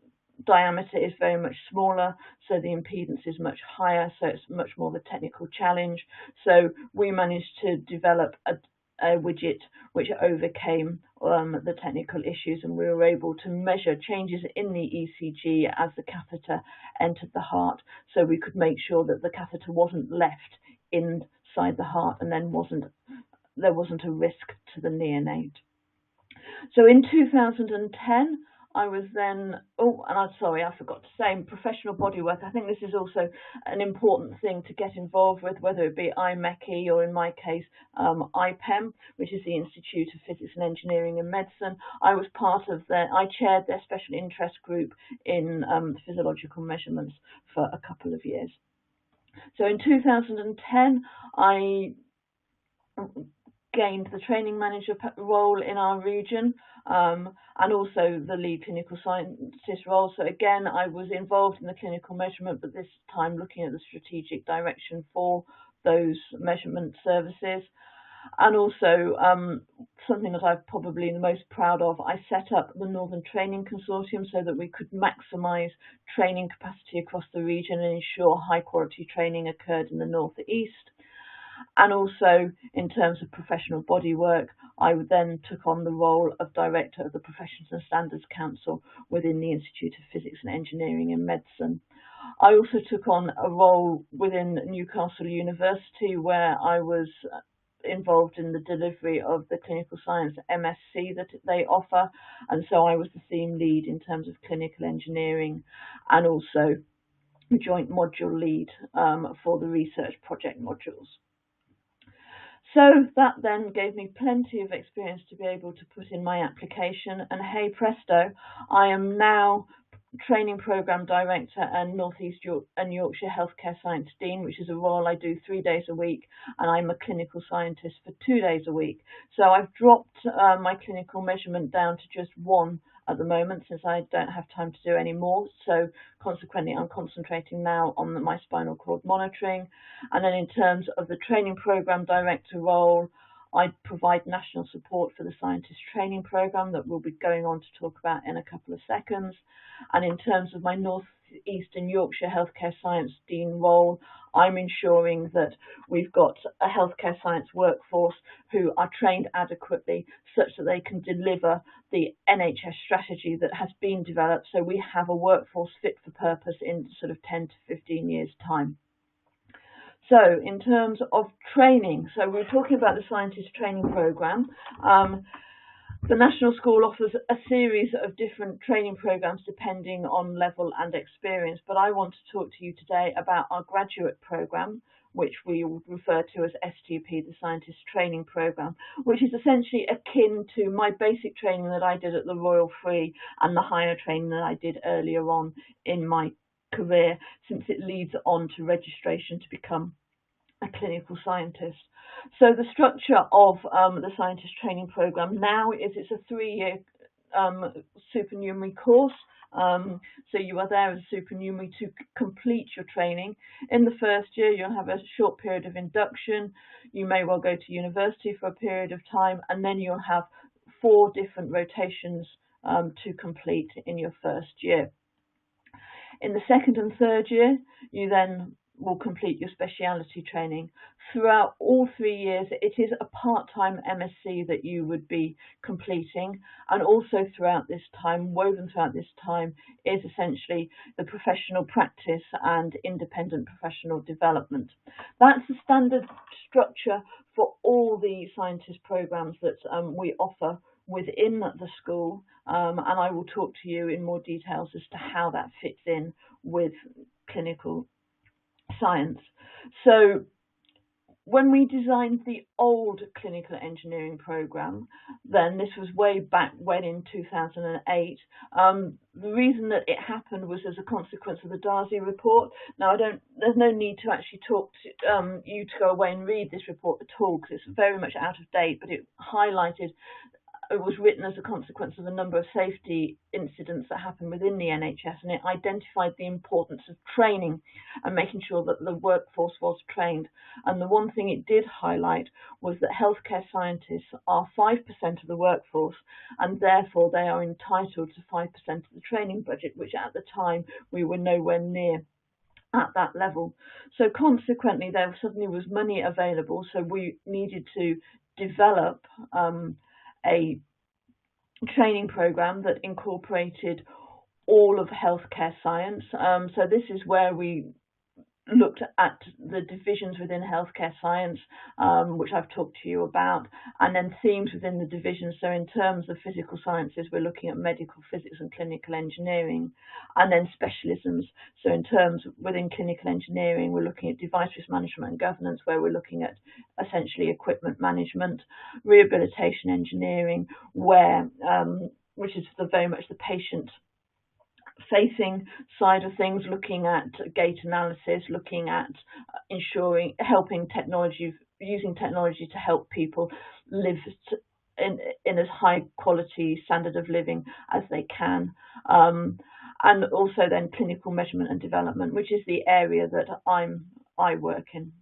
diameter is very much smaller, so the impedance is much higher, so it's much more of a technical challenge. So we managed to develop a widget which overcame the technical issues, and we were able to measure changes in the ECG as the catheter entered the heart, so we could make sure that the catheter wasn't left inside the heart and then there wasn't a risk to the neonate. So in 2010, I was then, oh, and I'm sorry, I forgot to say, professional bodywork. I think this is also an important thing to get involved with, whether it be IMechE or, in my case, IPEM, which is the Institute of Physics and Engineering and Medicine. I was part of I chaired their special interest group in physiological measurements for a couple of years. So in 2010, I gained the training manager role in our region, and also the lead clinical scientist role. So again, I was involved in the clinical measurement, but this time looking at the strategic direction for those measurement services. And also something that I'm probably the most proud of, I set up the Northern Training Consortium so that we could maximise training capacity across the region and ensure high quality training occurred in the North East. And also, in terms of professional bodywork, I then took on the role of Director of the Professions and Standards Council within the Institute of Physics and Engineering and Medicine. I also took on a role within Newcastle University, where I was involved in the delivery of the clinical science MSc that they offer, and so I was the theme lead in terms of clinical engineering, and also the joint module lead for the research project modules. So that then gave me plenty of experience to be able to put in my application, and hey presto, I am now Training Programme Director and North East and Yorkshire Healthcare Science Dean, which is a role I do 3 days a week, and I'm a clinical scientist for 2 days a week. So I've dropped my clinical measurement down to just 1 at the moment, since I don't have time to do any more. So consequently, I'm concentrating now on my spinal cord monitoring. And then in terms of the Training Programme Director role, I provide national support for the scientist training programme that we'll be going on to talk about in a couple of seconds. And in terms of my North East and Yorkshire Healthcare Science Dean role, I'm ensuring that we've got a healthcare science workforce who are trained adequately such that they can deliver the NHS strategy that has been developed, so we have a workforce fit for purpose in sort of 10 to 15 years' time. So in terms of training, so we're talking about the scientist training programme. The National School offers a series of different training programmes depending on level and experience, but I want to talk to you today about our graduate programme, which we will refer to as STP, the Scientist Training Programme, which is essentially akin to my basic training that I did at the Royal Free and the higher training that I did earlier on in my career, since it leads on to registration to become a clinical scientist. So the structure of the scientist training programme now is it's a 3-year supernumerary course. So you are there as a supernumerary to complete your training. In the first year, you'll have a short period of induction. You may well go to university for a period of time, and then you'll have 4 different rotations to complete in your first year. In the second and third year, you then will complete your speciality training. Throughout all 3 years, it is a part-time MSc that you would be completing, and also throughout this time, woven throughout this time, is essentially the professional practice and independent professional development. That's the standard structure for all the scientist programs that we offer within the school, and I will talk to you in more details as to how that fits in with clinical science. So when we designed the old clinical engineering programme, then this was way back when in 2008, the reason that it happened was as a consequence of the Darcy report. Now, there's no need to actually talk to you to go away and read this report at all, because it's very much out of date, but it was written as a consequence of a number of safety incidents that happened within the NHS, and it identified the importance of training and making sure that the workforce was trained. And the one thing it did highlight was that healthcare scientists are 5% of the workforce, and therefore they are entitled to 5% of the training budget, which at the time we were nowhere near at that level. So consequently, there suddenly was money available, so we needed to develop a training program that incorporated all of healthcare science. So this is where we looked at the divisions within healthcare science, which I've talked to you about, and then themes within the divisions. So in terms of physical sciences, we're looking at medical physics and clinical engineering, and then specialisms. So in terms of within clinical engineering, we're looking at device risk management and governance, where we're looking at essentially equipment management, rehabilitation engineering, where which is very much the patient facing side of things, looking at gait analysis, looking at helping technology, using technology to help people live in as high quality standard of living as they can. And also then clinical measurement and development, which is the area that I work in.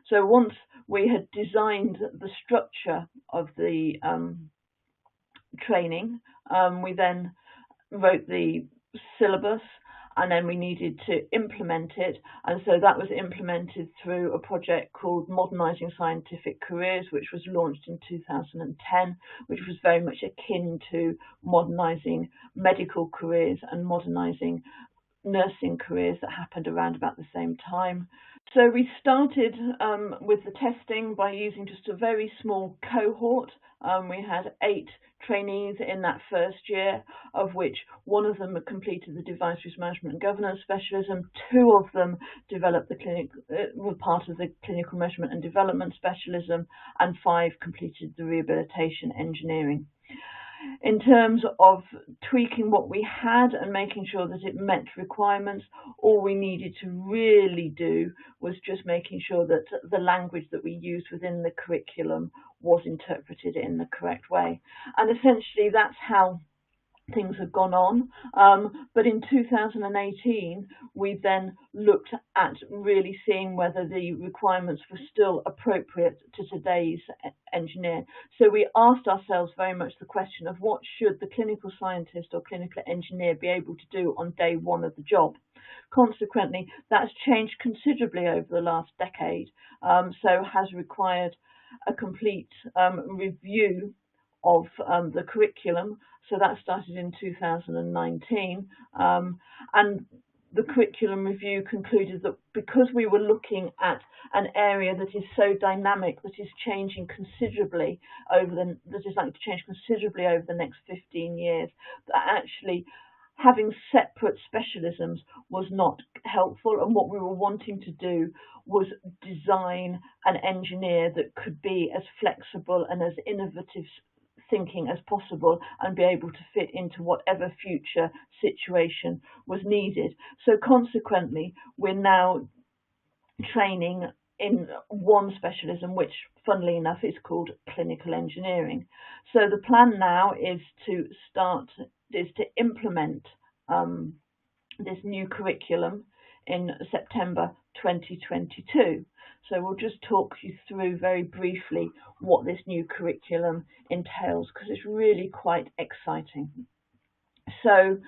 So once we had designed the structure of the training, we then wrote the syllabus, and then we needed to implement it, and so that was implemented through a project called Modernising Scientific Careers, which was launched in 2010, which was very much akin to modernising medical careers and modernising nursing careers that happened around about the same time. So we started with the testing by using just a very small cohort. We had 8 trainees in that first year, of which one of them had completed the device risk management and governance specialism, 2 of them developed were part of the clinical measurement and development specialism, and 5 completed the rehabilitation engineering. In terms of tweaking what we had and making sure that it met requirements, all we needed to really do was just making sure that the language that we used within the curriculum was interpreted in the correct way. And essentially that's how things have gone on, but in 2018 we then looked at really seeing whether the requirements were still appropriate to today's engineer. So we asked ourselves very much the question of what should the clinical scientist or clinical engineer be able to do on day 1 of the job. Consequently, that's changed considerably over the last decade, so has required a complete review of the curriculum. So that started in 2019, and the curriculum review concluded that because we were looking at an area that is so dynamic, that is changing considerably that is likely to change considerably over the next 15 years, that actually having separate specialisms was not helpful, and what we were wanting to do was design an engineer that could be as flexible and as innovative thinking as possible and be able to fit into whatever future situation was needed. So consequently, we're now training in one specialism, which funnily enough is called clinical engineering. So the plan now is to implement this new curriculum in September 2022. So we'll just talk you through very briefly what this new curriculum entails, because it's really quite exciting. So,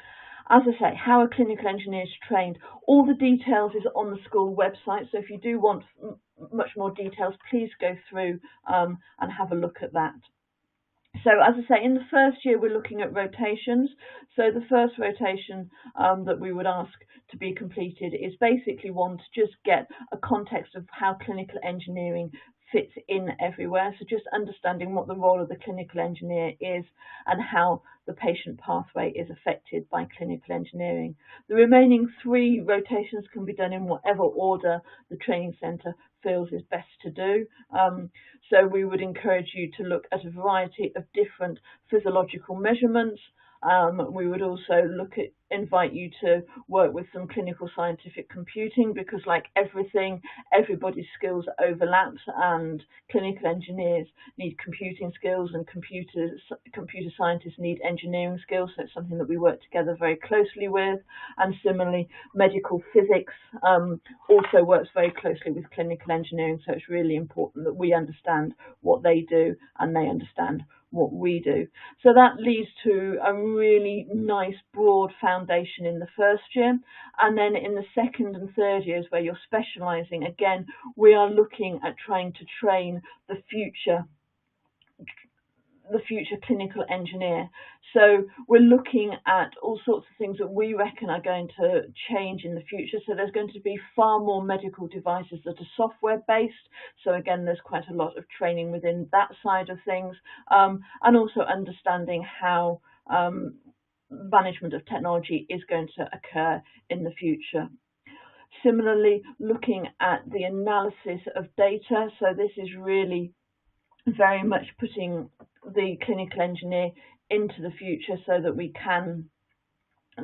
as I say, how are clinical engineers trained? All the details is on the school website, so if you do want much more details, please go through and have a look at that. So as I say, in the first year, we're looking at rotations. So the first rotation that we would ask to be completed is basically one to just get a context of how clinical engineering fits in everywhere. So just understanding what the role of the clinical engineer is and how the patient pathway is affected by clinical engineering. The remaining 3 rotations can be done in whatever order the training centre feels is best to do. So we would encourage you to look at a variety of different physiological measurements. We would also invite you to work with some clinical scientific computing, because like everything, everybody's skills overlaps, and clinical engineers need computing skills and computer scientists need engineering skills. So it's something that we work together very closely with. And similarly, medical physics also works very closely with clinical engineering. So it's really important that we understand what they do and they understand what we do. So that leads to a really nice broad foundation in the first year, and then in the second and third years where you're specialising, again we are looking at trying to train the future the future clinical engineer. So we're looking at all sorts of things that we reckon are going to change in the future. So there's going to be far more medical devices that are software based. So again, there's quite a lot of training within that side of things, and also understanding how management of technology is going to occur in the future. Similarly, looking at the analysis of data. So this is really very much putting the clinical engineer into the future so that we can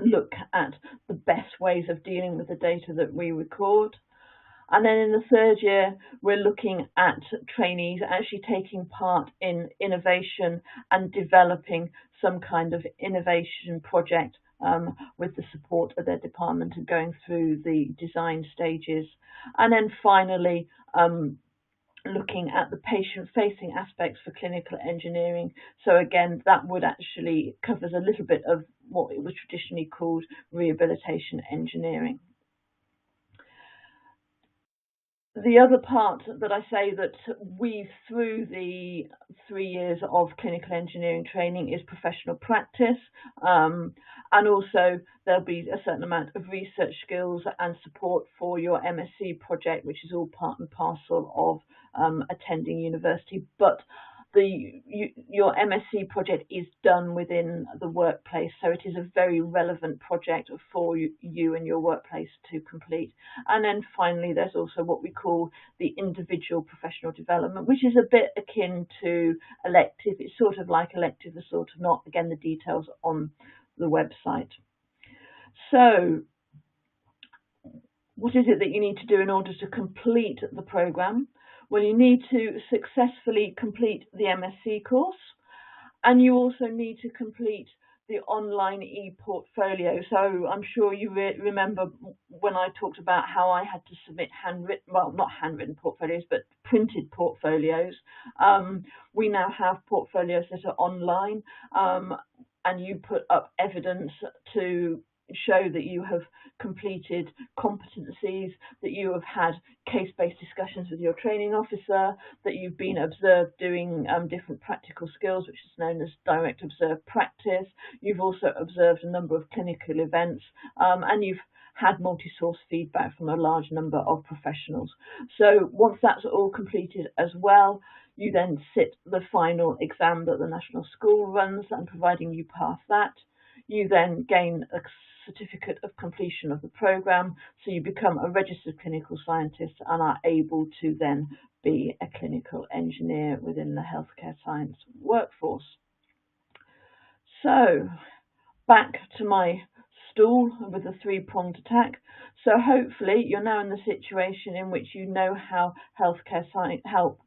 look at the best ways of dealing with the data that we record. And then in the third year, we're looking at trainees actually taking part in innovation and developing some kind of innovation project with the support of their department and going through the design stages. And then finally, looking at the patient-facing aspects for clinical engineering. So again, that would actually covers a little bit of what it was traditionally called rehabilitation engineering. The other part that I say that weaves through the 3 years of clinical engineering training is professional practice, and also there'll be a certain amount of research skills and support for your MSc project, which is all part and parcel of attending university. But your MSc project is done within the workplace, so it is a very relevant project for you and your workplace to complete. And then finally, there's also what we call the individual professional development, which is a bit akin to elective. It's sort of like elective, but sort of not. Again, the details on the website. So what is it that you need to do in order to complete the programme? Well, you need to successfully complete the MSc course, and you also need to complete the online e-portfolio. So I'm sure you remember when I talked about how I had to submit not handwritten portfolios, but printed portfolios. We now have portfolios that are online, and you put up evidence to show that you have completed competencies, that you have had case-based discussions with your training officer, that you've been observed doing different practical skills, which is known as direct observed practice. You've also observed a number of clinical events, and you've had multi-source feedback from a large number of professionals. So once that's all completed as well, you then sit the final exam that the National School runs, and providing you pass that, you then gain a certificate of completion of the programme, so you become a registered clinical scientist and are able to then be a clinical engineer within the healthcare science workforce. So back to my stool with a three-pronged attack. So hopefully you're now in the situation in which you know how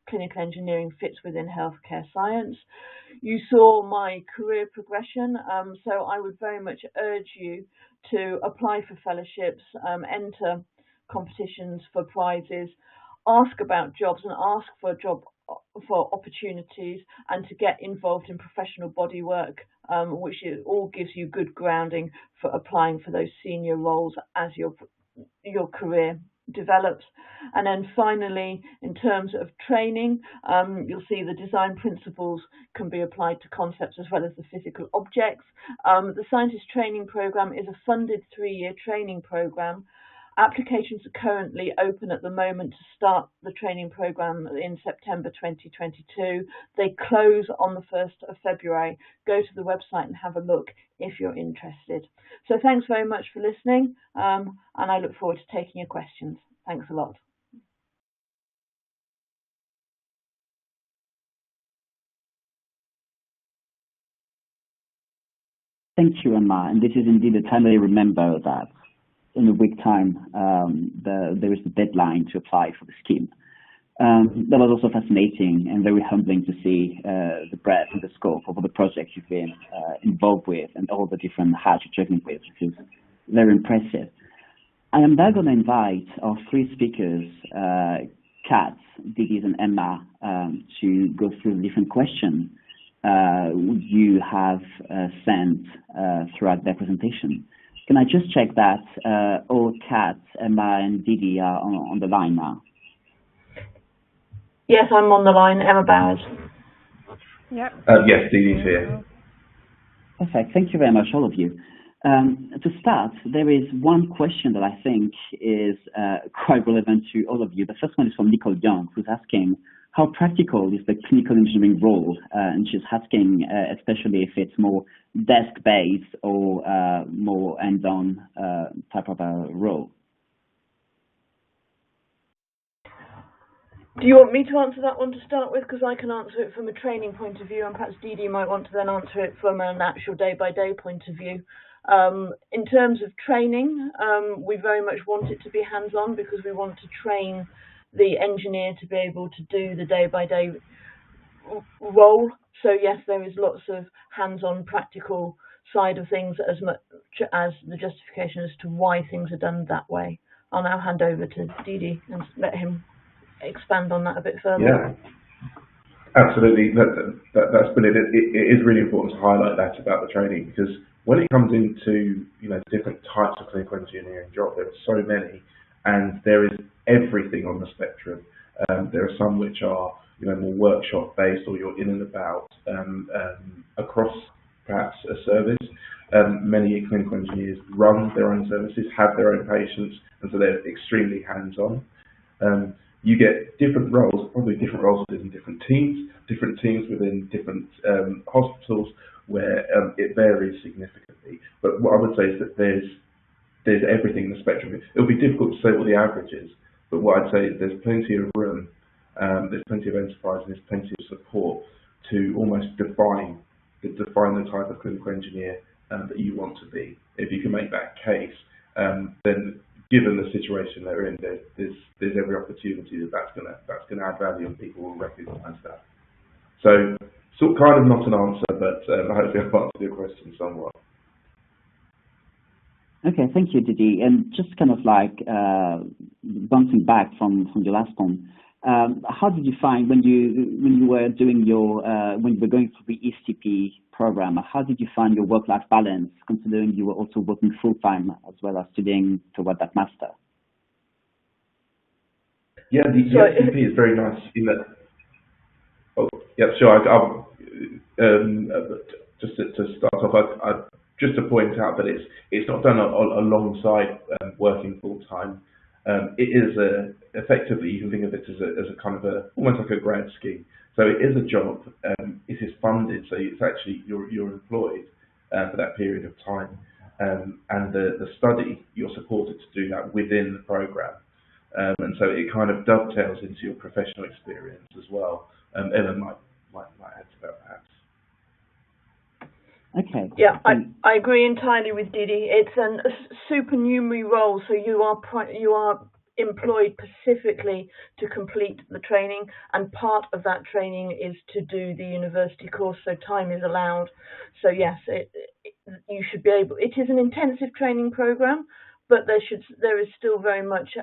clinical engineering fits within healthcare science. You saw my career progression, so I would very much urge you to apply for fellowships, enter competitions for prizes, ask about jobs and ask for opportunities, and to get involved in professional body work, which all gives you good grounding for applying for those senior roles as your career develops. And then finally, in terms of training, you'll see the design principles can be applied to concepts as well as the physical objects. The scientist training program is a funded 3-year training program. Applications are currently open at the moment to start the training program in September 2022. They close on the 1st of February. Go to the website and have a look if you're interested. So thanks very much for listening, and I look forward to taking your questions. Thanks a lot. Thank you, Emma. And this is indeed a time that I remember that in a week time, there is a deadline to apply for the scheme. That was also fascinating and very humbling to see the breadth and the scope of all the projects you've been involved with and all the different hats you're juggling with, which is very impressive. I am now going to invite our 3 speakers, Kat, Digis, and Emma, to go through the different questions you have sent throughout their presentation. Can I just check that all Kat, Emma, and Didi are on the line now? Yes, I'm on the line, Emma Bowers. Yeah. Yes, Dee Dee's here. Perfect. Thank you very much, all of you. To start, there is one question that I think is quite relevant to all of you. The first one is from Nicole Young, who's asking, how practical is the clinical engineering role? And she's asking, especially if it's more desk-based or more hands-on type of a role. Do you want me to answer that one to start with? Because I can answer it from a training point of view, and perhaps Dee Dee might want to then answer it from an actual day-by-day point of view. In terms of training, we very much want it to be hands-on because we want to train the engineer to be able to do the day-by-day role. So yes, there is lots of hands-on practical side of things as much as the justification as to why things are done that way. I'll now hand over to Dee Dee and let him expand on that a bit further. Yeah, absolutely. That's brilliant. It is really important to highlight that about the training, because when it comes into different types of clinical engineering jobs, there are so many, and there is everything on the spectrum. There are some which are more workshop based, or you're in and about across perhaps a service. Many clinical engineers run their own services, have their own patients, and so they're extremely hands-on. You get different roles, probably different roles within different teams within different hospitals, where it varies significantly. But what I would say is that there's everything in the spectrum. It'll be difficult to say what the average is, but what I'd say is there's plenty of room, there's plenty of enterprise, and there's plenty of support to almost define the type of clinical engineer that you want to be. If you can make that case, then given the situation they're in, there's every opportunity that's gonna add value, and people will recognise that. So kind of not an answer, but hopefully I've answered your question somewhat. Okay, thank you, Didi. And just kind of like bouncing back from your last one, how did you find when you were doing your when you were going through the ECP program? How did you find your work-life balance, considering you were also working full-time as well as studying toward that master? Yeah, the ECP is very nice in that. Oh, yeah, sure. Just to start off, just to point out that it's not done alongside working full-time. It is effectively, you can think of it as a kind of almost like a grad scheme. So it is a job. It is funded, so it's actually you're employed for that period of time, and the study, you're supported to do that within the program, and so it kind of dovetails into your professional experience as well. Emma might add to that perhaps. Okay. Yeah, I agree entirely with Didi. It's a supernumerary role, so you are employed specifically to complete the training, and part of that training is to do the university course, so time is allowed. So yes, you should be able. It is an intensive training program, but there is still very much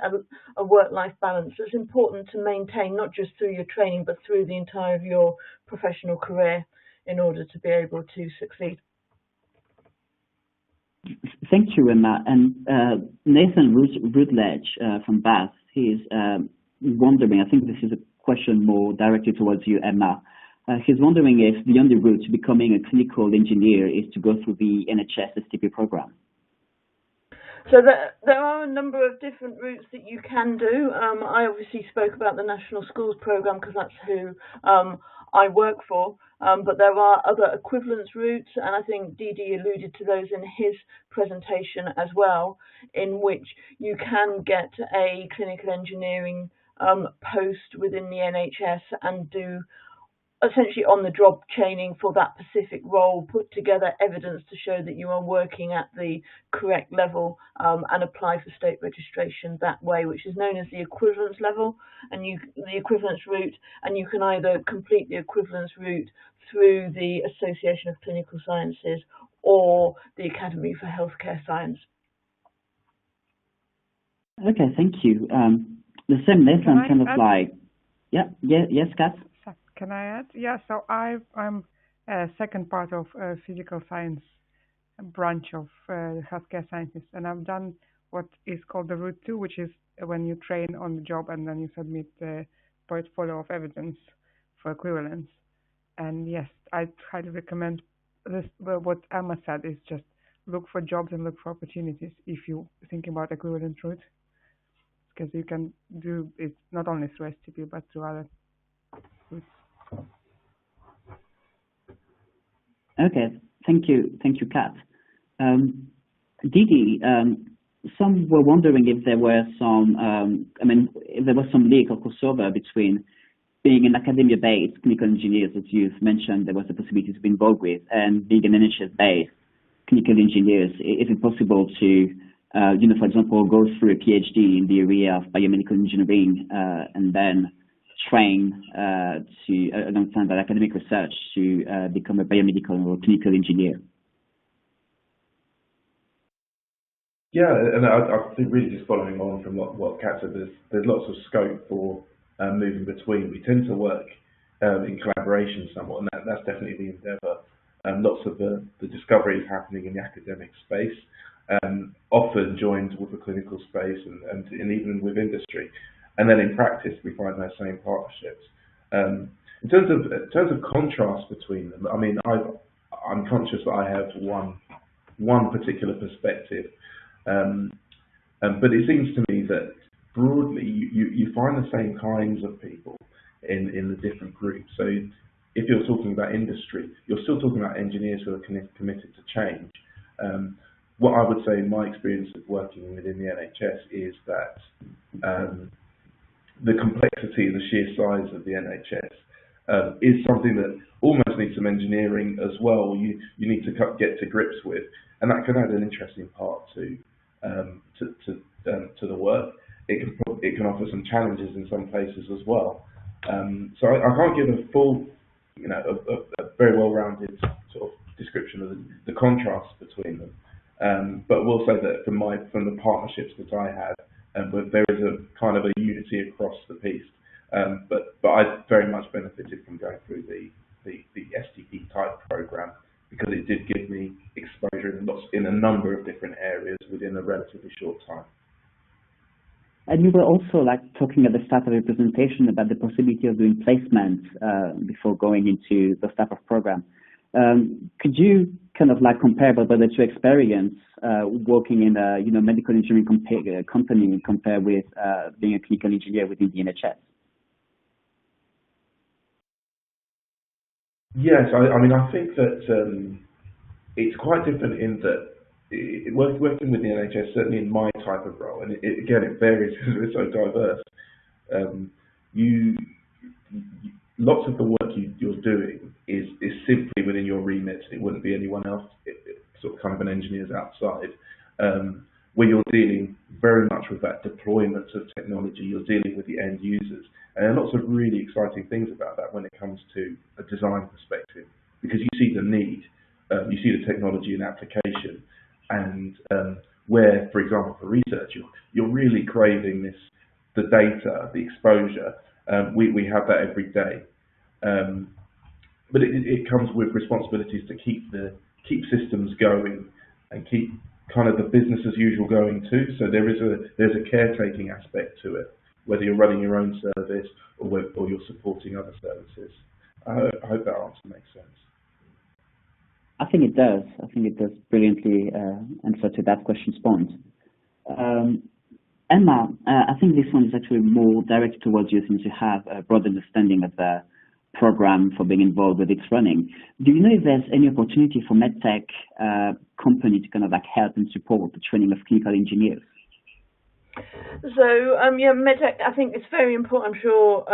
a work-life balance that's important to maintain, not just through your training, but through the entire of your professional career, in order to be able to succeed. Thank you, Emma. And Nathan Rutledge from Bath, he's wondering, I think this is a question more directed towards you, Emma. He's wondering if the only route to becoming a clinical engineer is to go through the NHS STP program. So there are a number of different routes that you can do. I obviously spoke about the National Schools Programme because that's who I work for, but there are other equivalence routes, and I think Didi alluded to those in his presentation as well, in which you can get a clinical engineering post within the NHS and do essentially on-the-job training for that specific role, put together evidence to show that you are working at the correct level, and apply for state registration that way, which is known as the equivalence level, and the equivalence route, and you can either complete the equivalence route through the Association of Clinical Sciences or the Academy for Healthcare Science. Okay, thank you. The same Nathan kind of like, yes, Kat? Can I add? Yeah, so I'm a second part of physical science branch of healthcare sciences, and I've done what is called the Route 2, which is when you train on the job and then you submit the portfolio of evidence for equivalence. And yes, I highly recommend this. Well, what Emma said is just look for jobs and look for opportunities if you think about equivalent route, because you can do it not only through STP but through other routes. Okay, thank you, Kat. Didi, some were wondering if there were some, if there was some link or crossover between being an academia-based clinical engineer, as you've mentioned, there was a possibility to be involved with, and being an NHS-based clinical engineers. Is it possible to, for example, go through a PhD in the area of biomedical engineering and then train alongside that academic research to become a biomedical or clinical engineer? Yeah, and I think really just following on from what Kat said, there's lots of scope for moving between. We tend to work in collaboration somewhat, and that's definitely the endeavour. Lots of the discovery is happening in the academic space, often joined with the clinical space and even with industry. And then in practice, we find those same partnerships. In terms of contrast between them, I mean, I'm conscious that I have one particular perspective, but it seems to me that broadly you find the same kinds of people in the different groups. So if you're talking about industry, you're still talking about engineers who are committed to change. What I would say in my experience of working within the NHS is that the complexity and the sheer size of the NHS is something that almost needs some engineering as well. You need to get to grips with, and that can add an interesting part to the work. It can offer some challenges in some places as well. So I can't give a full, a very well-rounded sort of description of the contrast between them. But we'll say that from the partnerships that I had, there is a kind of a unity across the piece. But I very much benefited from going through the STP type program, because it did give me exposure in a number of different areas within a relatively short time. And you were also talking at the start of your presentation about the possibility of doing placements before going into the type of program. Could you kind of compare whether the two experience working in a medical engineering company compare with being a clinical engineer within the NHS? Yes, I mean, I think that it's quite different in that working with the NHS, certainly in my type of role, and again, it varies because it's so diverse. Lots of the work you're doing is simply within your remit. It wouldn't be anyone else, sort of kind of an engineer's outside, where you're dealing very much with that deployment of technology. You're dealing with the end users, and there are lots of really exciting things about that when it comes to a design perspective, because you see the need, you see the technology in application, and where, for example, for research, you're really craving the data, the exposure. We have that every day, but it comes with responsibilities to keep systems going and keep kind of the business as usual going too. So there's a caretaking aspect to it, whether you're running your own service or you're supporting other services. I hope that answer makes sense. I think it does. I think it does brilliantly answer to that question's point. Emma, I think this one is actually more directed towards you, since you have a broad understanding of the program for being involved with its running. Do you know if there's any opportunity for MedTech company to kind of help and support the training of clinical engineers? So, MedTech, I think it's very important. I'm sure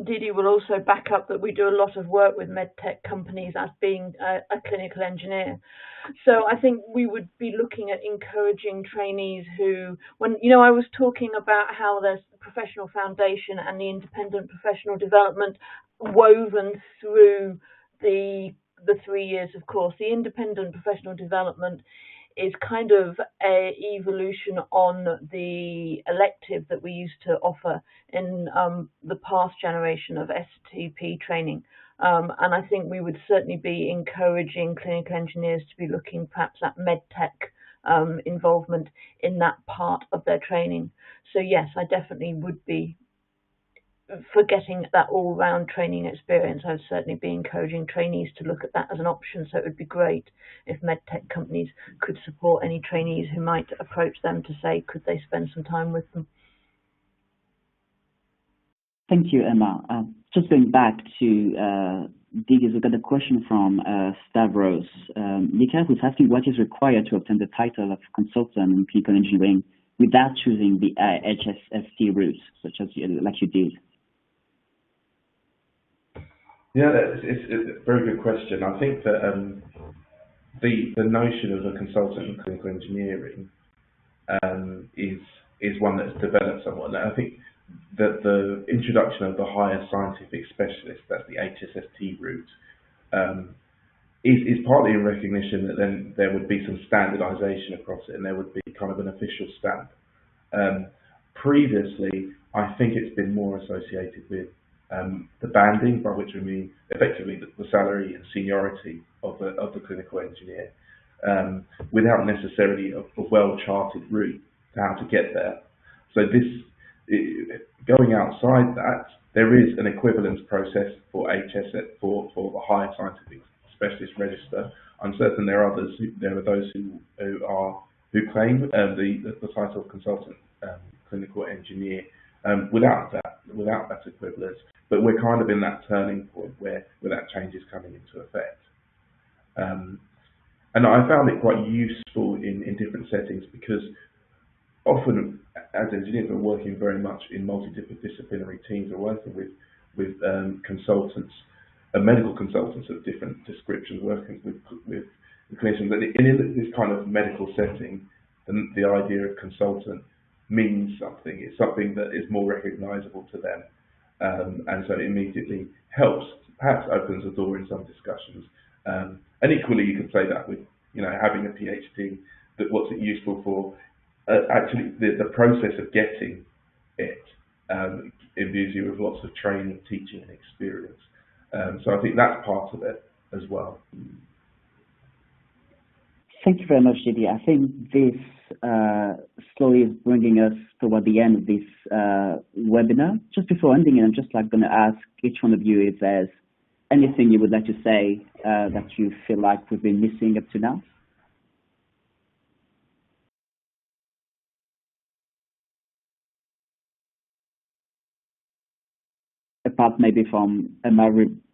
Didi will also back up that we do a lot of work with MedTech companies as being a clinical engineer. So I think we would be looking at encouraging trainees who, I was talking about how there's the professional foundation and the independent professional development woven through the 3 years of course. The independent professional development is kind of a evolution on the elective that we used to offer in the past generation of STP training. And I think we would certainly be encouraging clinical engineers to be looking perhaps at MedTech involvement in that part of their training. So yes, I definitely would be for getting that all-round training experience, I would certainly be encouraging trainees to look at that as an option. So it would be great if medtech companies could support any trainees who might approach them to say, could they spend some time with them? Thank you, Emma. Just going back to Diggers, we've got a question from Stavros Nika, who's asking what is required to obtain the title of consultant in clinical engineering without choosing the HSST route, such as like you did. Yeah, it's a very good question. I think that the notion of a consultant in clinical engineering is one that's developed somewhat. And I think that the introduction of the higher scientific specialist, that's the HSST route, is partly in recognition that then there would be some standardization across it and there would be kind of an official stamp. Previously, I think it's been more associated with the banding, by which we mean effectively the salary and seniority of the clinical engineer, without necessarily a well-charted route to how to get there. So going outside that, there is an equivalence process for for the higher scientific specialist register. I'm certain there are those who claim the title of consultant clinical engineer without that equivalence. But we're kind of in that turning point where that change is coming into effect. And I found it quite useful in different settings, because often as engineers we're working very much in multidisciplinary teams. We're working with consultants, medical consultants of different descriptions, working with clinicians. And in this kind of medical setting, the idea of consultant means something. It's something that is more recognisable to them, and so it immediately helps, perhaps opens the door in some discussions. And equally, you could say that with having a PhD, that what's it useful for? Actually, the process of getting it imbues you with lots of training, teaching, and experience. So I think that's part of it as well. Thank you very much, JD. I think this slowly is bringing us toward the end of this webinar. Just before ending it, I'm just going to ask each one of you if there's anything you would like to say that you feel like we've been missing up to now. Apart maybe from Emma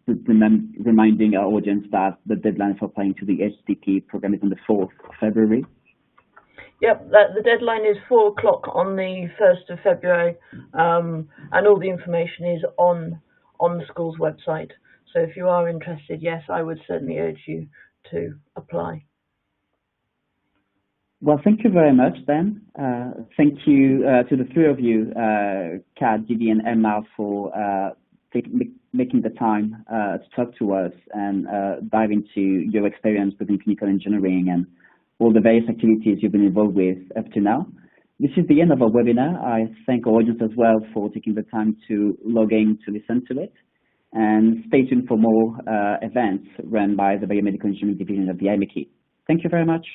reminding our audience that the deadline for applying to the HDP program is on the 4th of February. Yep, the deadline is 4 o'clock on the 1st of February, and all the information is on the school's website. So if you are interested, yes, I would certainly urge you to apply. Well, thank you very much, then. Thank you to the three of you, Kat, Didi, and Emma, for making the time to talk to us and dive into your experience within clinical engineering and all the various activities you've been involved with up to now. This is the end of our webinar. I thank our audience as well for taking the time to log in to listen to it. And stay tuned for more events run by the Biomedical Engineering Division of the IMechE. Thank you very much.